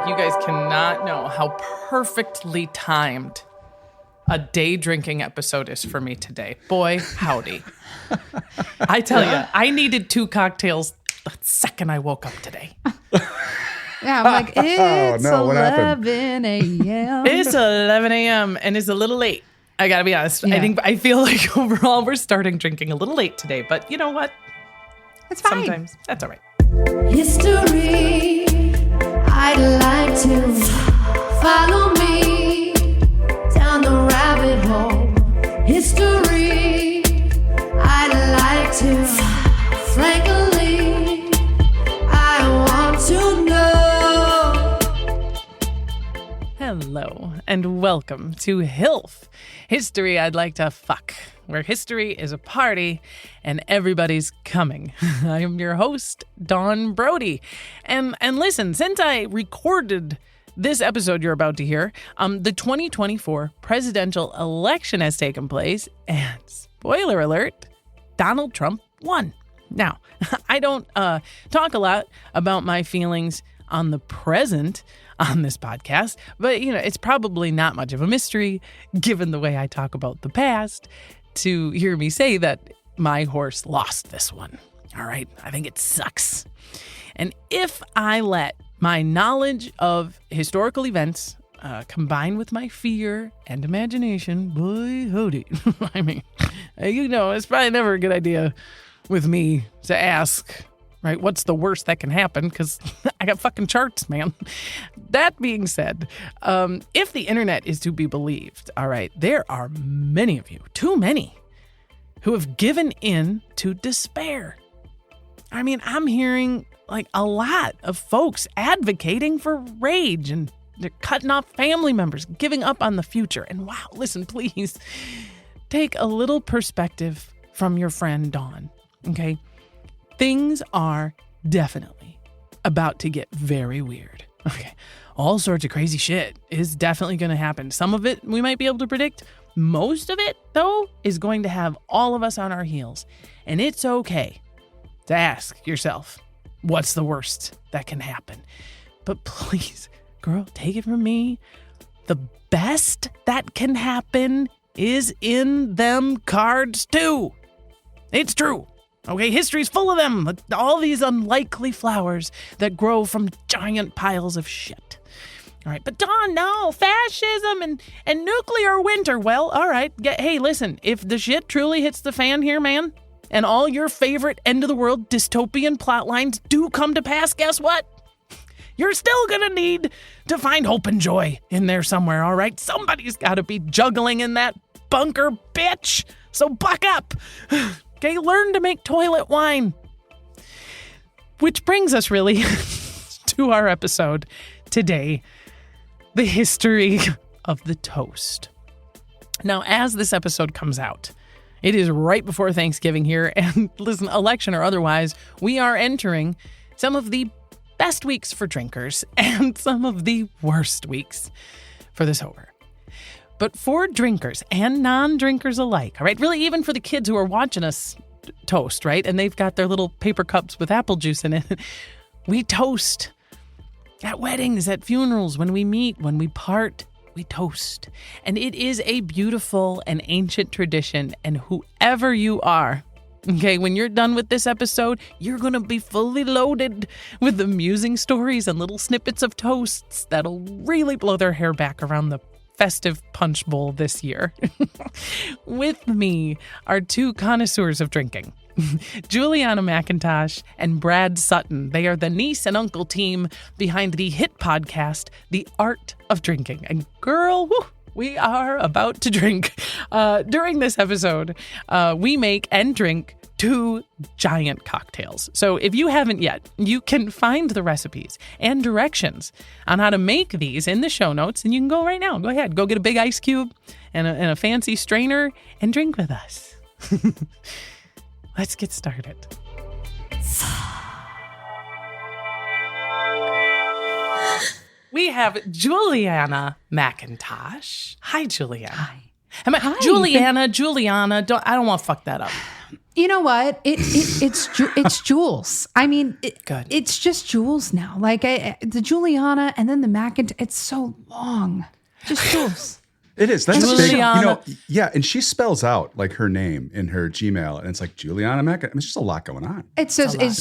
You guys cannot know how perfectly timed a day drinking episode is for me today. Boy, howdy. I tell you, I needed 2 cocktails the second I woke up today. Yeah, I'm like, it's what happened? 11 a.m. It's 11 a.m. and it's a little late. I gotta be honest. Yeah. I feel like overall we're starting drinking a little late today, but you know what? It's fine. Sometimes that's all right. History, I'd like to follow me down the rabbit hole. History, I'd like to frankly, I want to know. Hello and welcome to HILF, History I'd Like to Fuck, where history is a party and everybody's coming. I am your host, Dawn Brody. And listen, since I recorded this episode you're about to hear, the 2024 presidential election has taken place, and spoiler alert, Donald Trump won. Now, I don't talk a lot about my feelings on the present on this podcast, but it's probably not much of a mystery, given the way I talk about the past, to hear me say that my horse lost this one. All right, I think it sucks. And if I let my knowledge of historical events combine with my fear and imagination, boy, howdy. I mean, it's probably never a good idea with me to ask, right, what's the worst that can happen? Because I got fucking charts, man. That being said, if the internet is to be believed, all right, there are many of you, too many, who have given in to despair. I mean, I'm hearing like a lot of folks advocating for rage, and they're cutting off family members, giving up on the future. And wow, listen, please take a little perspective from your friend Dawn, okay? Things are definitely about to get very weird. Okay, all sorts of crazy shit is definitely going to happen. Some of it we might be able to predict. Most of it, though, is going to have all of us on our heels. And it's okay to ask yourself, what's the worst that can happen? But please, girl, take it from me. The best that can happen is in them cards, too. It's true. Okay, history's full of them. All these unlikely flowers that grow from giant piles of shit. All right, but Dawn, no, fascism and nuclear winter. Well, all right. Hey, listen, if the shit truly hits the fan here, man, and all your favorite end-of-the-world dystopian plot lines do come to pass, guess what? You're still gonna need to find hope and joy in there somewhere, all right? Somebody's gotta be juggling in that bunker, bitch. So buck up. Okay, learn to make toilet wine. Which brings us really to our episode today, the history of the toast. Now, as this episode comes out, it is right before Thanksgiving here, and listen, election or otherwise, we are entering some of the best weeks for drinkers and some of the worst weeks for the sober. But for drinkers and non-drinkers alike, all right, really even for the kids who are watching us toast, right, and they've got their little paper cups with apple juice in it, we toast. At weddings, at funerals, when we meet, when we part, we toast. And it is a beautiful and ancient tradition. And whoever you are, okay, when you're done with this episode, you're going to be fully loaded with amusing stories and little snippets of toasts that'll really blow their hair back around the festive punch bowl this year. With me are 2 connoisseurs of drinking. Juliana McIntosh and Brad Sutton. They are the niece-and-uncle-team behind the hit podcast, The Art of Drinking. And girl, we are about to drink. During this episode, we make and drink 2 giant cocktails. So if you haven't yet, you can find the recipes and directions on how to make these in the show notes, and you can go right now. Go ahead, go get a big ice cube and a fancy strainer and drink with us. Let's get started. We have Juliana McIntosh. Hi, Juliana. Hi. Juliana. I don't want to fuck that up. You know what? It's Jules. I mean, it's just Jules now. Like the Juliana and then the McIntosh. It's so long. Just Jules. It is. That's big. Juliana. Yeah. And she spells out like her name in her Gmail, and it's like Juliana McIntosh. I mean, it's just a lot going on. It's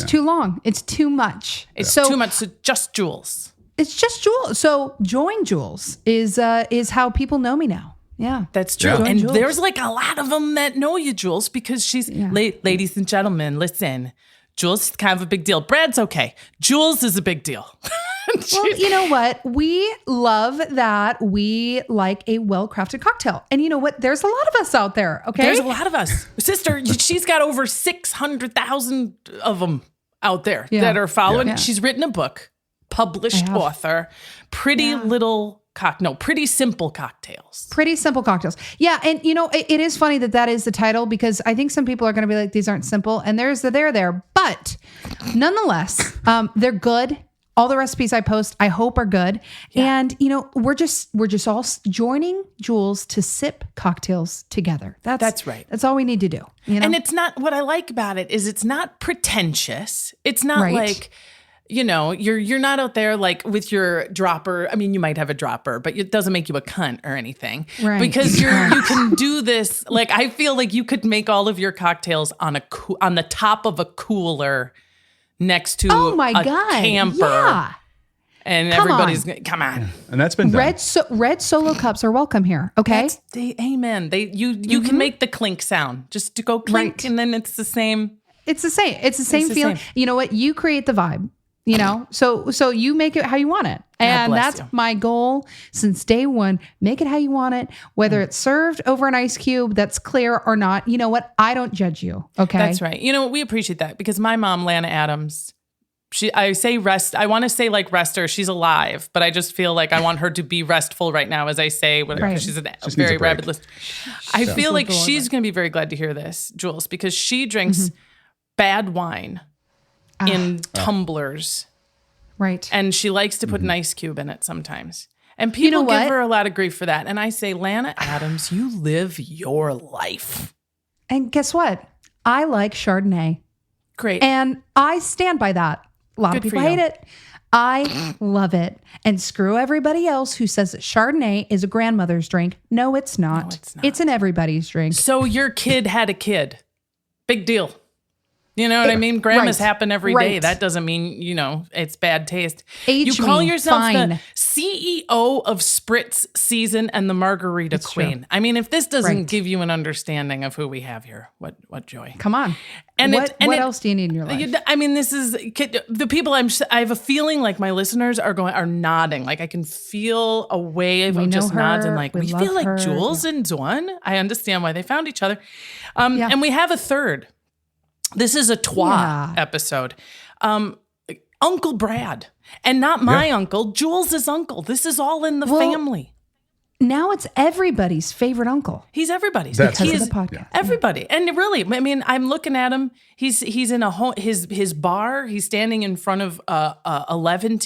too long. It's too much. It's too much. So just Jules. It's just Jules. So join Jules is how people know me now. Yeah, that's true. Yeah. And Jules. there's like a lot of them that know you, Jules, because she's ladies and gentlemen, listen, Jules is kind of a big deal. Brad's okay. Jules is a big deal. Well, you know what? We love that we like a well-crafted cocktail. And you know what? There's a lot of us out there, okay? There's a lot of us. Sister, she's got over 600,000 of them out there that are following. Yeah. She's written a book, published author, pretty simple cocktails. Pretty simple cocktails. Yeah. And you know, it is funny that is the title because I think some people are going to be like, these aren't simple. And they're there. But nonetheless, they're good. All the recipes I post, I hope are good. Yeah. And you know, we're just all joining Jules to sip cocktails together. That's right. That's all we need to do. You know? And it's not, what I like about it is it's not pretentious. It's not like, you know, you're not out there like with your dropper. I mean, you might have a dropper, but it doesn't make you a cunt or anything. Right. Because you can do this. Like, I feel like you could make all of your cocktails on the top of a cooler next to a camper. Yeah. And everybody's come on. And that's been done. Red Solo cups are welcome here. Okay. Amen. You can make the clink sound just to go clink, and then it's the same. It's the same feeling. You know what? You create the vibe. You know, so you make it how you want it. And that's my goal since day one. Make it how you want it, whether it's served over an ice cube that's clear or not. You know what? I don't judge you. Okay. That's right. You know, we appreciate that because my mom, Lana Adams, I want to say like rest her. She's alive, but I just feel like I want her to be restful right now as I say, because she's a very rabid listener. I feel like she's going to be very glad to hear this, Jules, because she drinks bad wine in tumblers. Right. And she likes to put an ice cube in it sometimes. And people give her a lot of grief for that. And I say, Lana Adams, you live your life. And guess what? I like Chardonnay. Great. And I stand by that. A lot of people hate it. I love it. And screw everybody else who says that Chardonnay is a grandmother's drink. No, it's not. No, it's not. It's an everybody's drink. So your kid had a kid. Big deal. You know what I mean? Grandmas happen every day. That doesn't mean, you know, it's bad taste. You call yourself the CEO of Spritz Season and the Margarita Queen. True. I mean, if this doesn't give you an understanding of who we have here, what joy. Come on. And what else do you need in your life? I mean, this is the people I have a feeling like my listeners are nodding. Like I can feel a wave of just nods and like, we feel like Jules and Dawn. I understand why they found each other. And we have a third. This is a trois episode. Uncle Brad. And not my uncle, Jules' uncle. This is all in the family. Now it's everybody's favorite uncle. He's everybody's. Because of the podcast. Everybody. And really, I mean, I'm looking at him. He's in his bar. He's standing in front of 11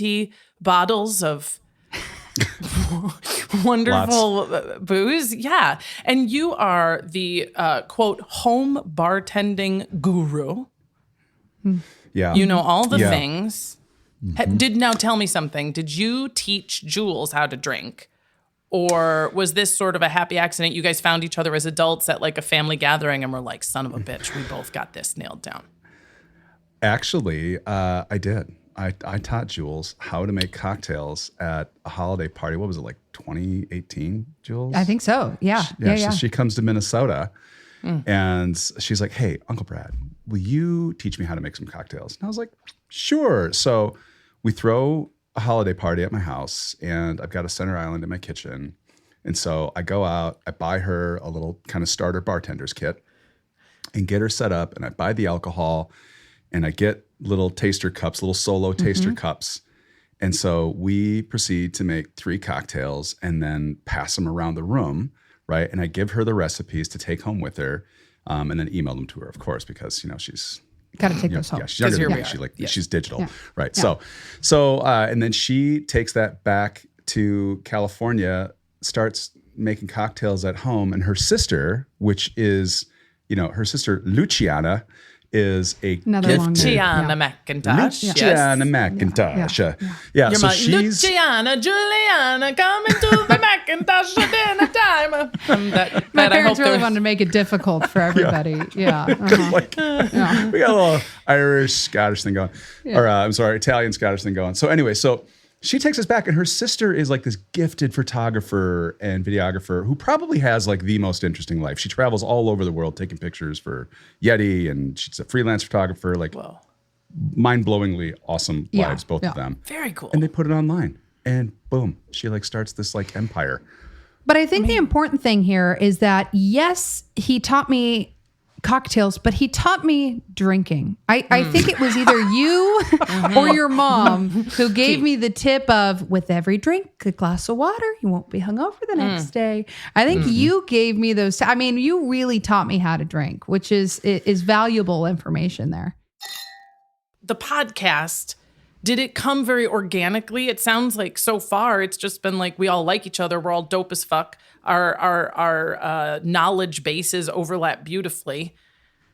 bottles of wonderful booze. Yeah. And you are the, quote, home bartending guru. Yeah. You know all the things. Now tell me something. Did you teach Jules how to drink? Or was this sort of a happy accident? You guys found each other as adults at like a family gathering and were like, son of a bitch, we both got this nailed down. Actually, I did. I taught Jules how to make cocktails at a holiday party. What was it, like 2018, Jules? I think so. Yeah. So she comes to Minnesota and she's like, hey, Uncle Brad, will you teach me how to make some cocktails? And I was like, sure. So we throw a holiday party at my house and I've got a center island in my kitchen. And so I go out, I buy her a little kind of starter bartender's kit and get her set up, and I buy the alcohol and I get little taster cups, little solo taster cups. And so we proceed to make 3 cocktails and then pass them around the room, right? And I give her the recipes to take home with her and then email them to her, of course, because, you know, she's got to take those home. Yeah, she's younger than me. She's digital, right? Yeah. So and then she takes that back to California, starts making cocktails at home, and her sister, which is her sister Luciana is a Another long name. Luciana McIntosh. Luciana Yes. McIntosh. Yeah. You're So my she's Luciana, Juliana, coming to the McIntosh dinner time. My parents really wanted to make it difficult for everybody. Yeah. Uh-huh. we got a little Irish, Scottish thing going. Or I'm sorry, Italian, Scottish thing going. So anyway, she takes us back, and her sister is like this gifted photographer and videographer who probably has like the most interesting life. She travels all over the world taking pictures for Yeti, and she's a freelance photographer. Like, mind-blowingly awesome lives, both of them. Very cool. And they put it online, and boom, she like starts this like empire. But I think the important thing here is that, yes, he taught me cocktails, but he taught me drinking. I think it was either you or your mom who gave me the tip of, with every drink, a glass of water, you won't be hungover the next day. I think you gave me those. I mean, you really taught me how to drink, which is valuable information there. The podcast, did it come very organically? It sounds like so far it's just been like we all like each other. We're all dope as fuck. Our knowledge bases overlap beautifully.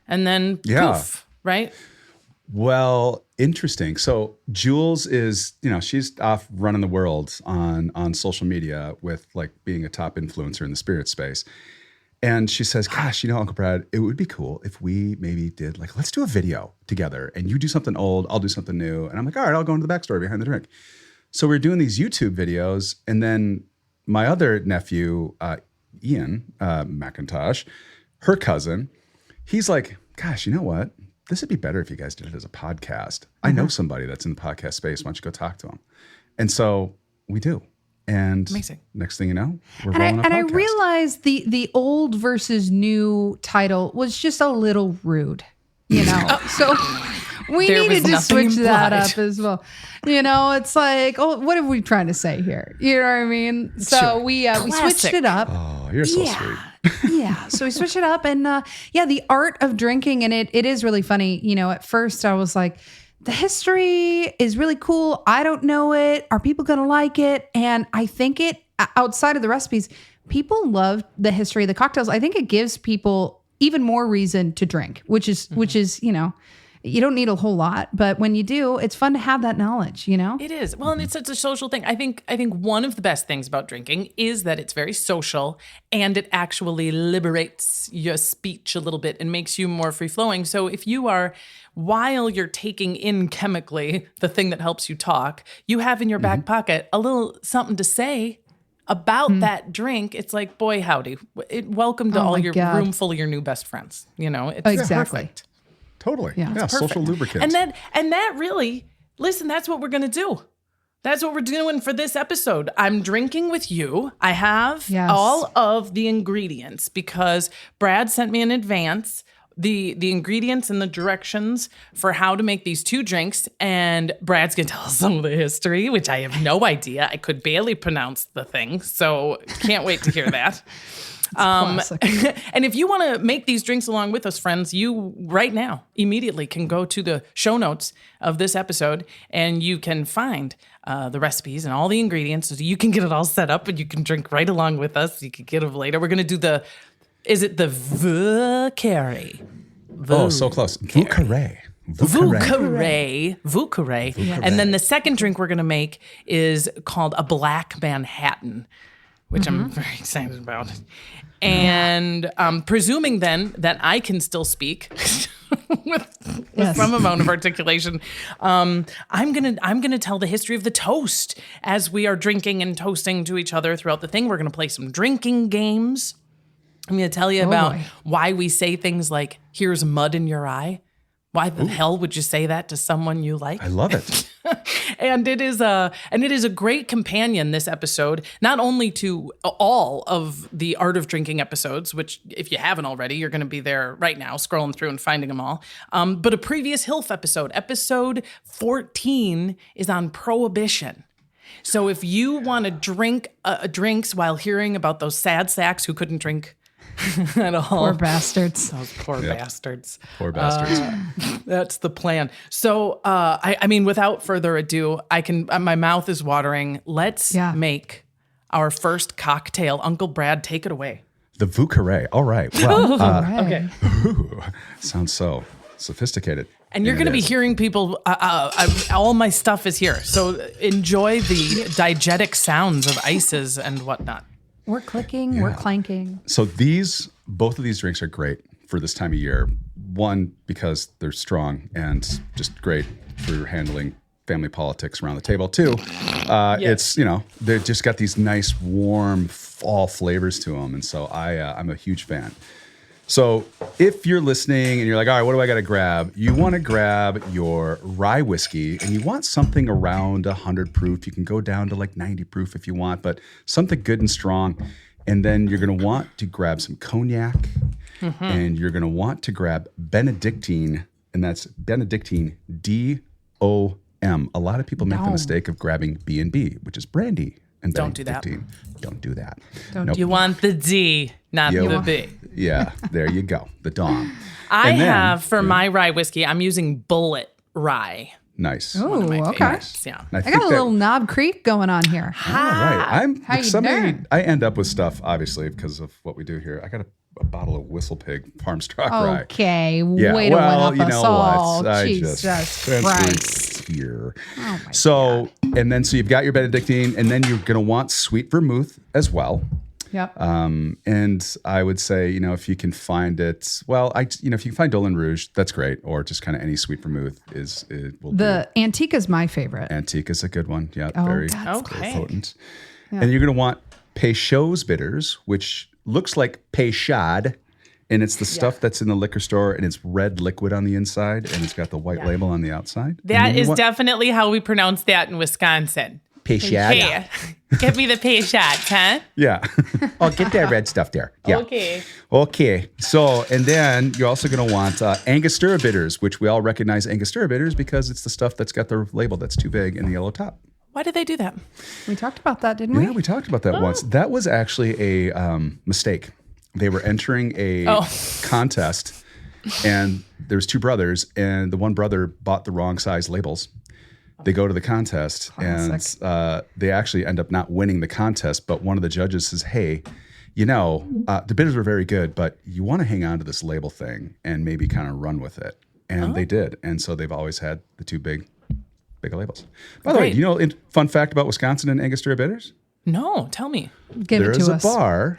And then poof, right? Well, interesting. So Jules is, she's off running the world on social media with like being a top influencer in the spirit space. And she says, gosh, Uncle Brad, it would be cool if we maybe did like, let's do a video together and you do something old, I'll do something new. And I'm like, all right, I'll go into the backstory behind the drink. So we're doing these YouTube videos. And then my other nephew, Ian McIntosh, her cousin, he's like, gosh, you know what? This would be better if you guys did it as a podcast. I know somebody that's in the podcast space. Why don't you go talk to him? And so we do. And amazing. Next thing you know, we're rolling a podcast. And I realized the old versus new title was just a little rude, So we needed to switch that up as well. It's like, what are we trying to say here? You know what I mean? So we switched it up. Oh, you're so sweet. Yeah. So we switched it up, and the art of drinking, and it is really funny. At first I was like, the history is really cool. I don't know it. Are people going to like it? And I think outside of the recipes, people love the history of the cocktails. I think it gives people even more reason to drink, which is, you don't need a whole lot, but when you do, it's fun to have that knowledge, It is. Well, and it's a social thing. I think one of the best things about drinking is that it's very social and it actually liberates your speech a little bit and makes you more free-flowing. So if you are, while you're taking in chemically the thing that helps you talk, you have in your back pocket a little something to say about that drink. It's like, boy, howdy. Welcome to all your room full of your new best friends. It's exactly. perfect. Totally. Yeah, social lubricant. And that really, listen, that's what we're going to do. That's what we're doing for this episode. I'm drinking with you. I have all of the ingredients because Brad sent me in advance the ingredients and the directions for how to make these two drinks. And Brad's going to tell us some of the history, which I have no idea. I could barely pronounce the thing. So can't wait to hear that. And if you want to make these drinks along with us, friends, you right now immediately can go to the show notes of this episode and you can find the recipes and all the ingredients so you can get it all set up and you can drink right along with us. You can get them later. We're going to do the View Carre? Oh, so close. View Carre. View Carre. And then the second drink we're going to make is called a Black Manhattan, which I'm very excited about. And presuming then that I can still speak with some amount of articulation, I'm gonna tell the history of the toast as we are drinking and toasting to each other throughout the thing. We're gonna play some drinking games. I'm gonna tell you about why we say things like, "Here's mud in your eye." Why the hell would you say that to someone you like? I love it. And it is a great companion, this episode, not only to all of the Art of Drinking episodes, which if you haven't already, you're going to be there right now, scrolling through and finding them all, but a previous HILF episode. Episode 14 is on prohibition. So if you want to drink drinks while hearing about those sad sacks who couldn't drink at all. Poor bastards. Those poor bastards. Poor bastards. That's the plan. So, I mean, without further ado, my mouth is watering. Let's make our first cocktail. Uncle Brad, take it away. The View Carre. All right. Well, Okay. sounds so sophisticated. And you're going to be hearing people, all my stuff is here. So enjoy the diegetic sounds of ices and whatnot. We're clicking, we're clanking. So both of these drinks are great for this time of year. One, because they're strong and just great for handling family politics around the table. Two, it's, they've just got these nice, warm fall flavors to them. And so I'm a huge fan. So if you're listening and you're like, all right, what do I got to grab? You want to grab your rye whiskey and you want something around 100 proof. You can go down to like 90 proof if you want, but something good and strong. And then you're going to want to grab some cognac and you're going to want to grab Benedictine, and that's Benedictine D.O.M. A lot of people make the mistake of grabbing B&B, which is brandy. And Don't do that. Don't do that. Nope. You want the D, not the B. Yeah, there you go. The DOM. I have, for my rye whiskey, I'm using Bullet Rye. Nice. Oh, One of my okay. favorites, yeah. And I got a little Knob Creek going on here. All right. How you doing? I end up with stuff, obviously, because of what we do here. I got a bottle of Whistle Pig Farm Stock Rye. Okay, Yeah, way to well, one you up know us all. what? I Jesus just Christ. here. Oh my So, and then so you've got your Benedictine, and then you're going to want sweet vermouth as well. Yep. And I would say, if you can find it, if you can find Dolin Rouge, that's great. Or just kind of any sweet vermouth will The Antique is my favorite. do. Antique is a good one. Yeah, Oh, very, that's very Okay. potent. And you're going to want Peychaud's bitters, which looks like Peychaud. And it's the stuff that's in the liquor store, and it's red liquid on the inside, and it's got the white label on the outside. That is definitely how we pronounce that in Wisconsin. Peychaud. Hey, give me the Peychaud, huh? Yeah. I'll get that red stuff there. Yeah. Okay. So, and then you're also going to want Angostura bitters, which we all recognize Angostura bitters because it's the stuff that's got the label that's too big in the yellow top. Why did they do that? We talked about that, didn't we? Yeah, we talked about that once. That was actually a mistake. They were entering a contest, and there's two brothers, and the one brother bought the wrong size labels. They go to the contest, and they actually end up not winning the contest. But one of the judges says, "Hey, the bitters were very good, but you want to hang on to this label thing and maybe kind of run with it." And they did, and so they've always had the two big labels. By the way, fun fact about Wisconsin and Angostura bitters? No, tell me. Give it There to is a us. bar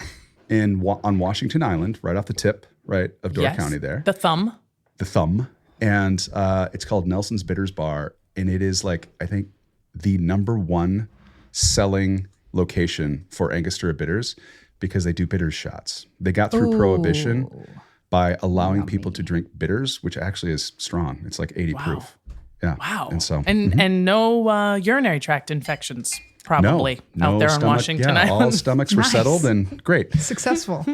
on Washington Island, right off the tip, right of Door County there. The Thumb. The Thumb. And it's called Nelson's Bitters Bar. And it is I think the number one selling location for Angostura bitters because they do bitters shots. They got through Prohibition by allowing people to drink bitters, which actually is strong. It's like 80 proof. Yeah. Wow. And so, and no urinary tract infections probably out there on Washington Island. All stomachs were settled and great. Successful.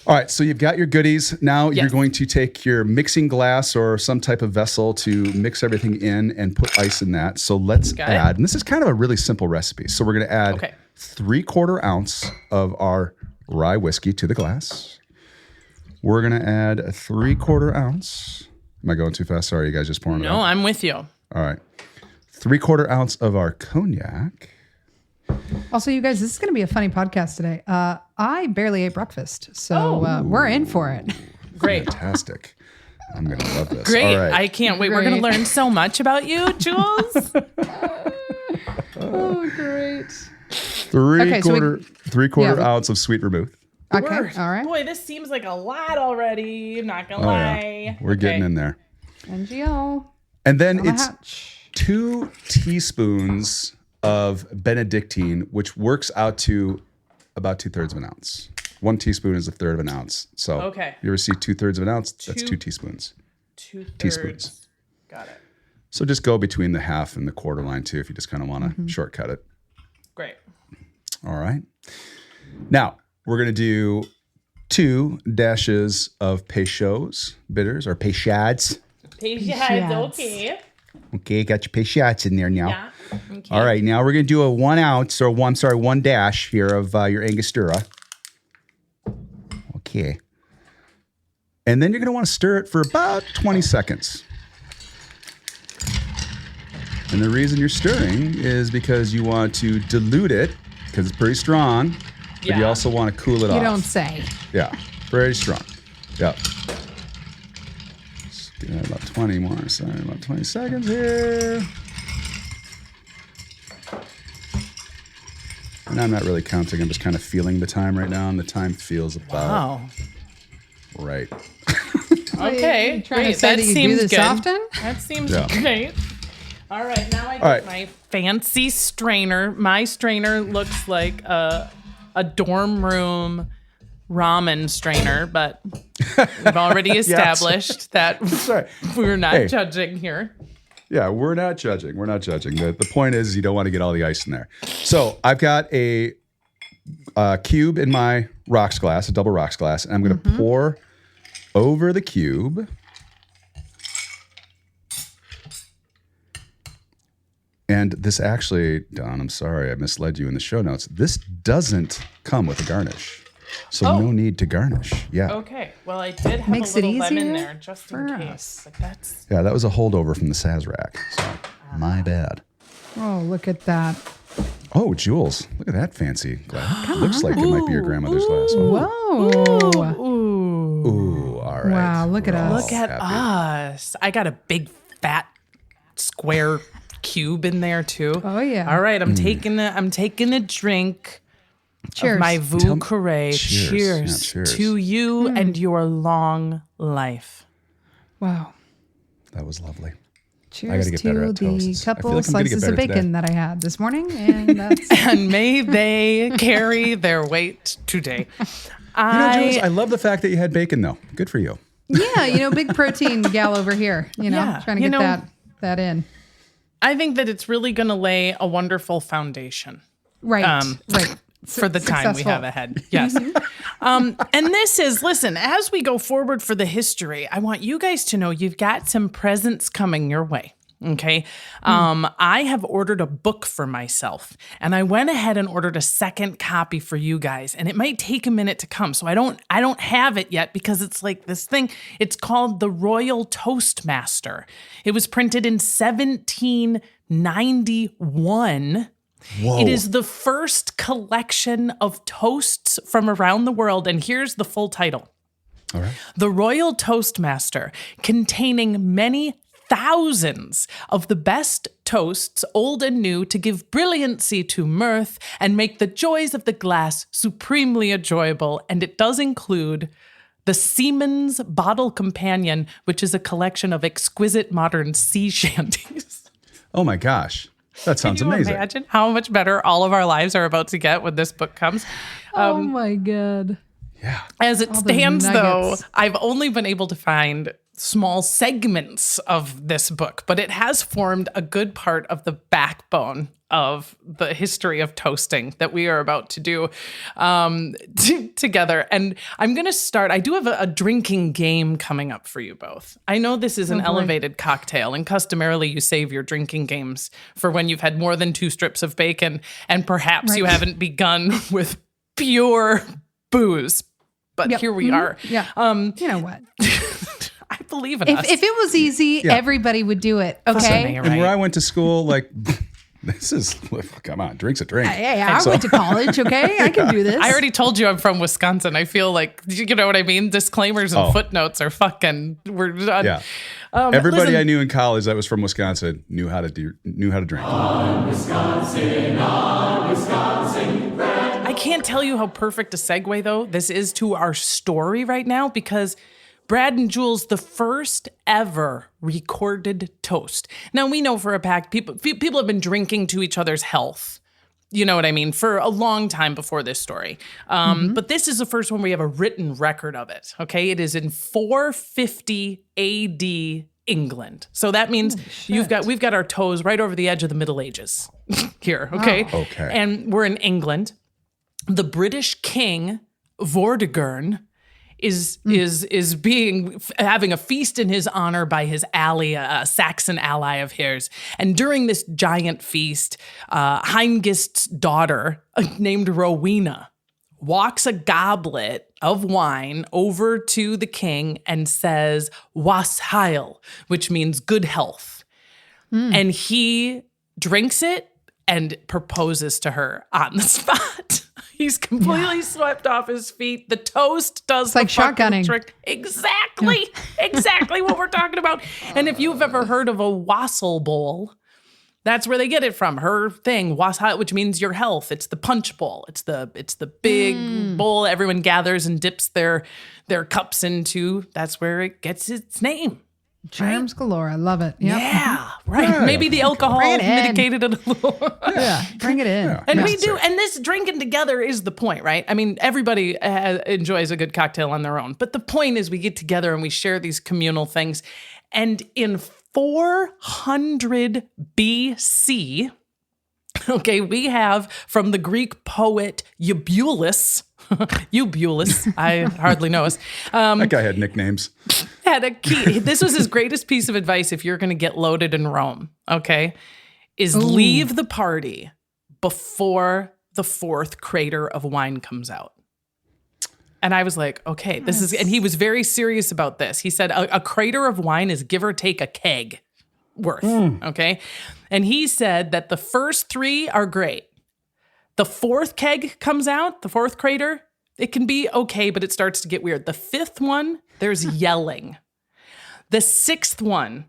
All right, so you've got your goodies. Now you're going to take your mixing glass or some type of vessel to mix everything in and put ice in that. So let's add, and this is kind of a really simple recipe. So we're going to add 3/4 ounce of our rye whiskey to the glass. We're going to add a 3/4 ounce. Am I going too fast? Sorry, you guys just pouring it out. No, I'm with you. All right. 3/4 ounce of our cognac. Also, you guys, this is going to be a funny podcast today. I barely ate breakfast, so we're in for it. Great. Fantastic. I'm going to love this. Great. All right. I can't wait. We're going to learn so much about you, Jules. Oh, great. Three-quarter ounce of sweet vermouth. Okay, all right. Boy, this seems like a lot already. I'm not going to lie. Yeah. We're getting in there. NGL. And then it's 2 teaspoons of Benedictine, which works out to about 2/3 of an ounce. 1 teaspoon is 1/3 of an ounce. So you ever see 2/3 of an ounce? That's 2 teaspoons. 2 teaspoons. Got it. So just go between the half and the quarter line too if you just kind of want to shortcut it. Great. All right. Now, we're going to do 2 dashes of Peychaud's bitters or Peychaud's. Peychaud's, okay. Okay, got your Peychaud's in there now. Yeah. Okay. All right, now we're going to do a 1 ounce or 1 dash here of your Angostura. Okay. And then you're going to want to stir it for about 20 seconds. And the reason you're stirring is because you want to dilute it, because it's pretty strong, but you also want to cool it off. You don't say. Yeah, very strong. Yeah. Just give it about 20 more. Sorry, about 20 seconds here. And I'm not really counting. I'm just kind of feeling the time right now, and the time feels about right. Okay, You trying great. to say that you do this good. often? That seems Yeah. great. All right, now I get right. my fancy strainer. My strainer looks like a dorm room ramen strainer, but we've already established that Sorry. we're not Hey. judging here. Yeah, we're not judging. We're not judging. The point is you don't want to get all the ice in there. So I've got a cube in my rocks glass, a double rocks glass, and I'm going to pour over the cube. And this actually, Don, I'm sorry, I misled you in the show notes. This doesn't come with a garnish. So no need to garnish. Yeah. Okay, well, I did have Makes a it little lemon easier there just in for case. us. Like that's Yeah, that was a holdover from the Sazerac. So my bad. Oh, look at that. Oh, Jules, look at that fancy glass. Looks like it might be your grandmother's glass. Whoa. ooh. Ooh, all right. Wow, look at We're us. all Look at happy. us. I got a big fat square cube in there too. Oh, yeah. All right, I'm taking a drink Cheers. of my View Carre. Cheers. Cheers. Yeah, cheers. To you and your long life. Wow. That was lovely. Cheers get to better at the toasts. I feel couple like I'm gonna get slices of better bacon today. that I had this morning, and that's And may they carry their weight today. Jules, I love the fact that you had bacon, though. Good for you. yeah, big protein gal over here. Yeah, trying to get that in. I think that it's really going to lay a wonderful foundation. Right, right. For the time we Successful. have ahead. Yes. And this is, listen, as we go forward for the history, I want you guys to know you've got some presents coming your way. Okay. I have ordered a book for myself, and I went ahead and ordered a second copy for you guys, and it might take a minute to come. So I don't have it yet because it's like this thing. It's called the Royal Toastmaster. It was printed in 1791. Whoa. It is the first collection of toasts from around the world. And here's the full title. All right. The Royal Toastmaster, containing many thousands of the best toasts, old and new, to give brilliancy to mirth and make the joys of the glass supremely enjoyable. And it does include the Seaman's Bottle Companion, which is a collection of exquisite modern sea shanties. Oh, my gosh. That sounds Can you amazing. imagine how much better all of our lives are about to get when this book comes? Oh my God. Yeah. As it those stands, though, nuggets. I've only been able to find small segments of this book, but it has formed a good part of the backbone of the history of toasting that we are about to do together. And I'm going to start. I do have a drinking game coming up for you both. I know this is an elevated cocktail, and customarily you save your drinking games for when you've had more than 2 strips of bacon, and perhaps you haven't begun with pure booze. But Yep. here we are. Yeah. You know what? I believe in us. If it was easy, everybody would do it. Okay. Right. And where I went to school, like, this is, come on, drink's a drink. Hey, I went to college. Okay, I can do this. I already told you I'm from Wisconsin. I feel like, you know what I mean? Disclaimers and footnotes are fucking, we're done. Yeah. Everybody listen, I knew in college that was from Wisconsin knew how to drink. I can't tell you how perfect a segue, though, this is to our story right now, because Brad and Jules, the first ever recorded toast. Now, we know for a fact people have been drinking to each other's health. You know what I mean? For a long time before this story. But this is the first one where we have a written record of it. Okay. It is in 450 AD England. So that means we've got our toes right over the edge of the Middle Ages here. Okay. Oh, okay. And we're in England. The British king, Vortigern, is having a feast in his honor by his ally, a Saxon ally of his. And during this giant feast, Hengist's daughter, named Rowena, walks a goblet of wine over to the king and says, "Was heil," which means good health. And he drinks it and proposes to her on the spot. He's completely swept off his feet. The toast does It's like the fucking shotgunning. trick. Exactly. Exactly what we're talking about. And if you've ever heard of a wassail bowl, that's where they get it from. Her thing, wassail, which means your health. It's the punch bowl. It's the big bowl everyone gathers and dips their cups into. That's where it gets its name. Germs galore. I love it. Yep. Yeah, right. Yeah. Maybe the alcohol Bring it in. mitigated it a little. Yeah. Bring it in. Yeah. And Yeah. we do, and this drinking together is the point, right? I mean, everybody enjoys a good cocktail on their own, but the point is we get together and we share these communal things. And in 400 BC, okay, we have from the Greek poet Eubulus, I hardly know us, That guy had nicknames. had a key. This was his greatest piece of advice if you're going to get loaded in Rome, okay, is leave the party before the fourth crater of wine comes out. And I was like, okay, this is, and he was very serious about this. He said a crater of wine is give or take a keg worth, okay? And he said that the first three are great. The fourth keg comes out, the fourth crater, it can be okay, but it starts to get weird. The fifth one, there's yelling. The sixth one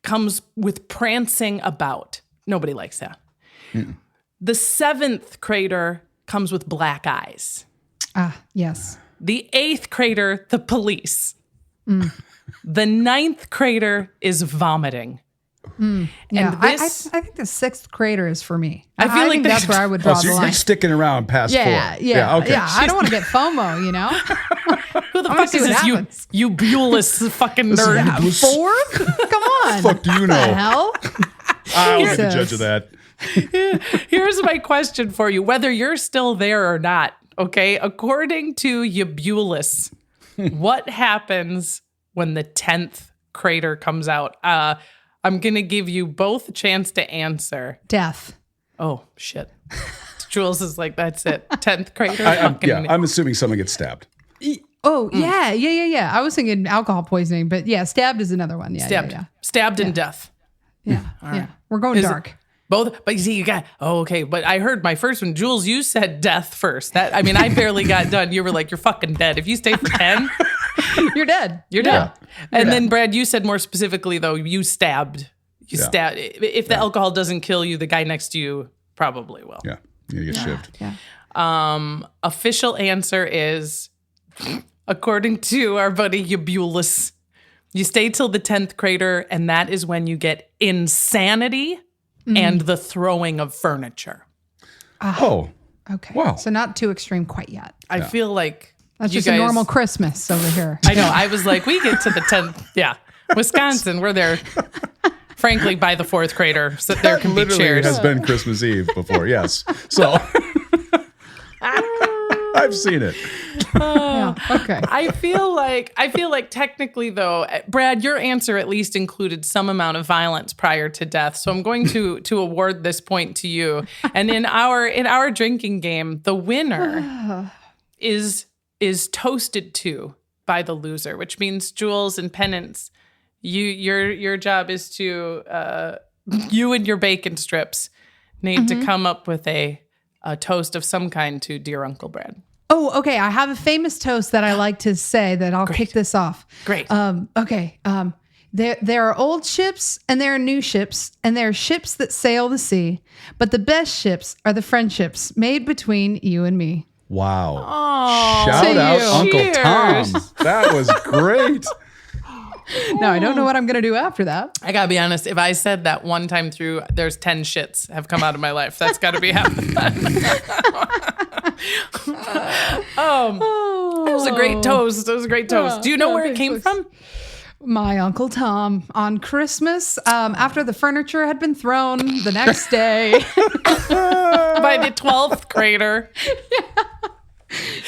comes with prancing about. Nobody likes that. The seventh crater comes with black eyes. Ah, yes. The eighth crater, the police. The ninth crater is vomiting. Yeah. And this, I think the sixth crater is for me. I feel like think there's- that's where I would Oh, draw so the you're line. sticking around past Yeah, four. yeah, Okay. I don't want to get FOMO, you know? who the wanna fuck see is what this happens. Eubulus fucking This is nerd? Eubulus. Fourth? Come on. Fuck do you What know? the hell? I'll be the Jesus. judge of that. Here's my question for you, whether you're still there or not, okay? According to Eubulus, what happens when the 10th crater comes out? I'm going to give you both a chance to answer. Death. Oh, shit. Jules is like, that's it. 10th crater? I'm assuming someone gets stabbed. Oh, yeah. I was thinking alcohol poisoning, but yeah, stabbed is another one. Yeah, Stabbed. yeah, Stabbed in death. yeah. Yeah. We're going Is it- dark. Both, but you see, you got, okay, but I heard my first one. Jules, you said death first. I I barely got done. You were like, you're fucking dead. If you stay for 10, You're dead. you're Yeah. dead. And then, Brad, you said more specifically, though, you stabbed. You Yeah. stabbed. If the alcohol doesn't kill you, the guy next to you probably will. Yeah. You get shivved. Yeah. Official answer is, according to our buddy Eubulus, you stay till the 10th crater, and that is when you get insanity and the throwing of furniture. Oh, Okay. Wow. So not too extreme quite yet. I feel like That's you just guys, a normal Christmas over here. I know. I was like, we get to the 10th. Yeah. Wisconsin, we're there. Frankly, by the fourth crater, so there can be literally chairs. has been Christmas Eve before. Yes. So I've seen it. Yeah. Okay. I feel like technically though, Brad, your answer at least included some amount of violence prior to death. So I'm going to award this point to you. And in our drinking game, the winner is toasted to by the loser, which means Jules and Penance, your job is to you and your bacon strips need to come up with a toast of some kind to dear Uncle Brad. Oh, okay. I have a famous toast that I like to say that I'll kick this off. Great. Okay. There are old ships and there are new ships and there are ships that sail the sea, but the best ships are the friendships made between you and me. Wow. Oh, Shout to out you. Uncle Cheers. Tom. That was great. Now I don't know what I'm going to do after that. I gotta be honest. If I said that one time through, there's 10 shits have come out of my life. That's got to be happening. It was a great toast. It was a great toast. Do you know where it came from? My Uncle Tom on Christmas, after the furniture had been thrown the next day. By the 12th crater.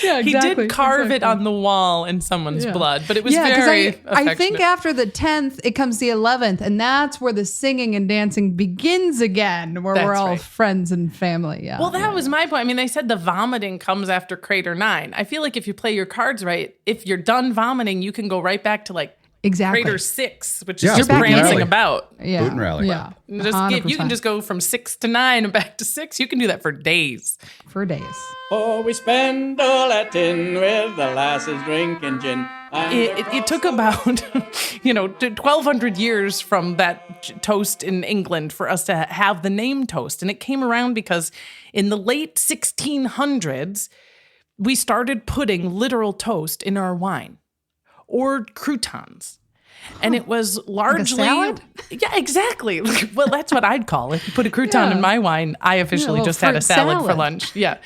Yeah, He did carve it on the wall in someone's blood, but it was 'cause very I think affectionate. after the 10th, it comes the 11th, and that's where the singing and dancing begins again, where we're That's all right. friends and family. Yeah. Well, that was my point. I mean, they said the vomiting comes after crater 9. I feel like if you play your cards right, if you're done vomiting, you can go right back to like Exactly. Crater 6, which Yeah, is just Boot and prancing Rally. about. Yeah. Boot and rally. Yeah. You 100%. can just go from 6 to 9 and back to 6. You can do that for days. for days. Oh, we spend a Latin with the lasses drinking gin. It took about 1,200 years from that toast in England for us to have the name toast. And it came around because in the late 1600s, we started putting literal toast in our wine or croutons. And it was largely salad? Yeah, exactly. Well, that's what I'd call it. You put a crouton in my wine, I officially little just had a fruit salad for salad. lunch. Yeah.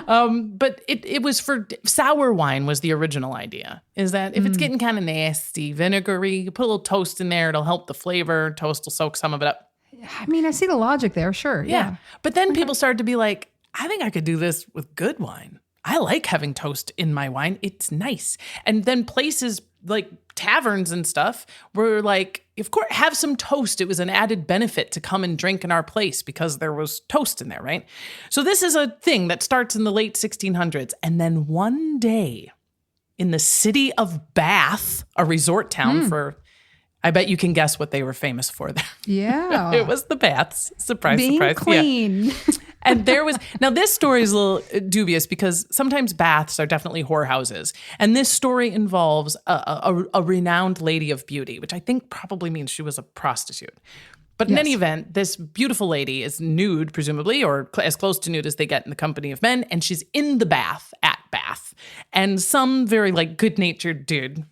But it was for sour wine was the original idea. Is that if it's getting kind of nasty, vinegary, you put a little toast in there, it'll help the flavor. Toast will soak some of it up. I mean, I see the logic there. Sure. Yeah. But then people started to be like, I think I could do this with good wine. I like having toast in my wine. It's nice. And then places like taverns and stuff were like, of course, have some toast. It was an added benefit to come and drink in our place because there was toast in there, right? So this is a thing that starts in the late 1600s. And then one day in the city of Bath, a resort town for, I bet you can guess what they were famous for there. Yeah. It was the baths. Surprise, being surprise. Yeah. clean. And there was, now this story is a little dubious because sometimes baths are definitely whorehouses. And this story involves a renowned lady of beauty, which I think probably means she was a prostitute. But in any event, this beautiful lady is nude, presumably, or as close to nude as they get in the company of men. And she's in the bath at Bath. And some very good-natured dude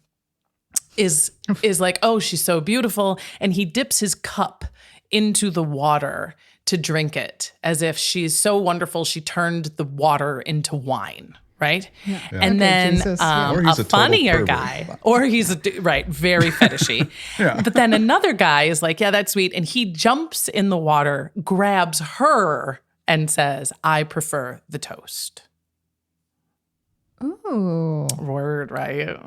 is like, oh, she's so beautiful. And he dips his cup into the water to drink it as if she's so wonderful she turned the water into wine, right? Yeah. And Okay, then Jesus. Or he's a a total funnier pervert. guy, or he's very fetishy. Yeah. But then another guy is like, yeah, that's sweet. And he jumps in the water, grabs her and says, I prefer the toast. Ooh. Word, right?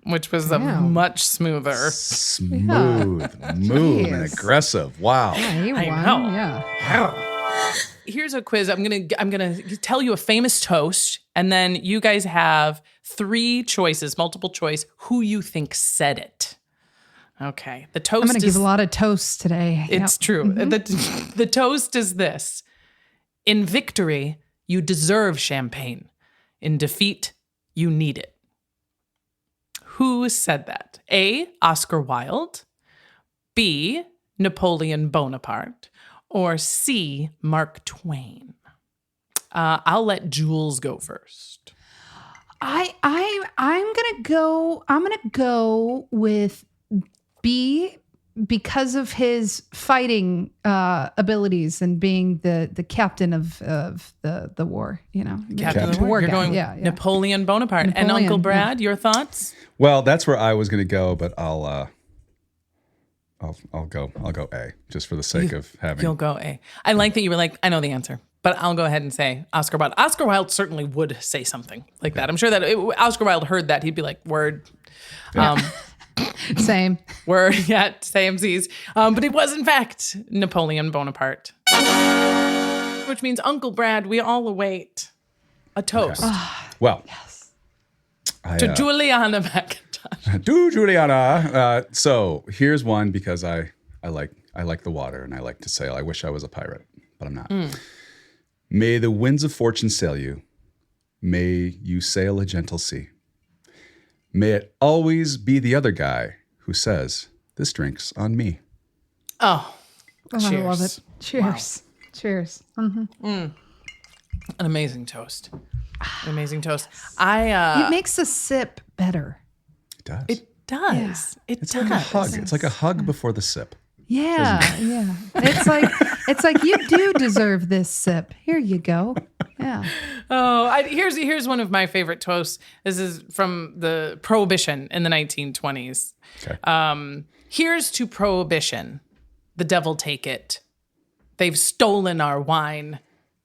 Which was a Damn. much smoother. Smooth, move, and Jeez. aggressive. Wow. Yeah, he I won. know. Yeah. Here's a quiz. I'm gonna tell you a famous toast, and then you guys have 3 choices, multiple choice, who you think said it. Okay. The toast I'm going to is give a lot of toasts today. it's true. The toast is this. In victory, you deserve champagne. In defeat, you need it. Who said that? A, Oscar Wilde, B, Napoleon Bonaparte, or C, Mark Twain? I'll let Jules go first. I'm gonna go with B because of his fighting abilities and being the captain of the war. Captain of the War. You're guy. going Yeah. Napoleon Bonaparte. And Napoleon, Uncle Brad, your thoughts? Well, that's where I was going to go, but I'll go A just for the sake of having. You'll go A. I like that you were like, I know the answer, but I'll go ahead and say Oscar Wilde. Oscar Wilde certainly would say something like that. I'm sure that Oscar Wilde heard that. He'd be like, word. Same. Word, yeah, SAMCs. But it was, in fact, Napoleon Bonaparte. Which means, Uncle Brad, we all await a toast Well, to Juliana McIntosh. do Juliana. So here's one because I like the water and I like to sail. I wish I was a pirate, but I'm not. May the winds of fortune sail you. May you sail a gentle sea. May it always be the other guy who says, this drink's on me. Oh, I cheers. love it. Cheers. Cheers. Mm-hmm. An amazing toast. An amazing toast. I It makes the sip better. It does. It does. It It's does. like a hug. It's like a hug before the sip. Yeah, yeah. It's like you do deserve this sip. Here you go. Yeah. Oh, here's one of my favorite toasts. This is from the Prohibition in the 1920s. Okay. Here's to Prohibition. The devil take it. They've stolen our wine,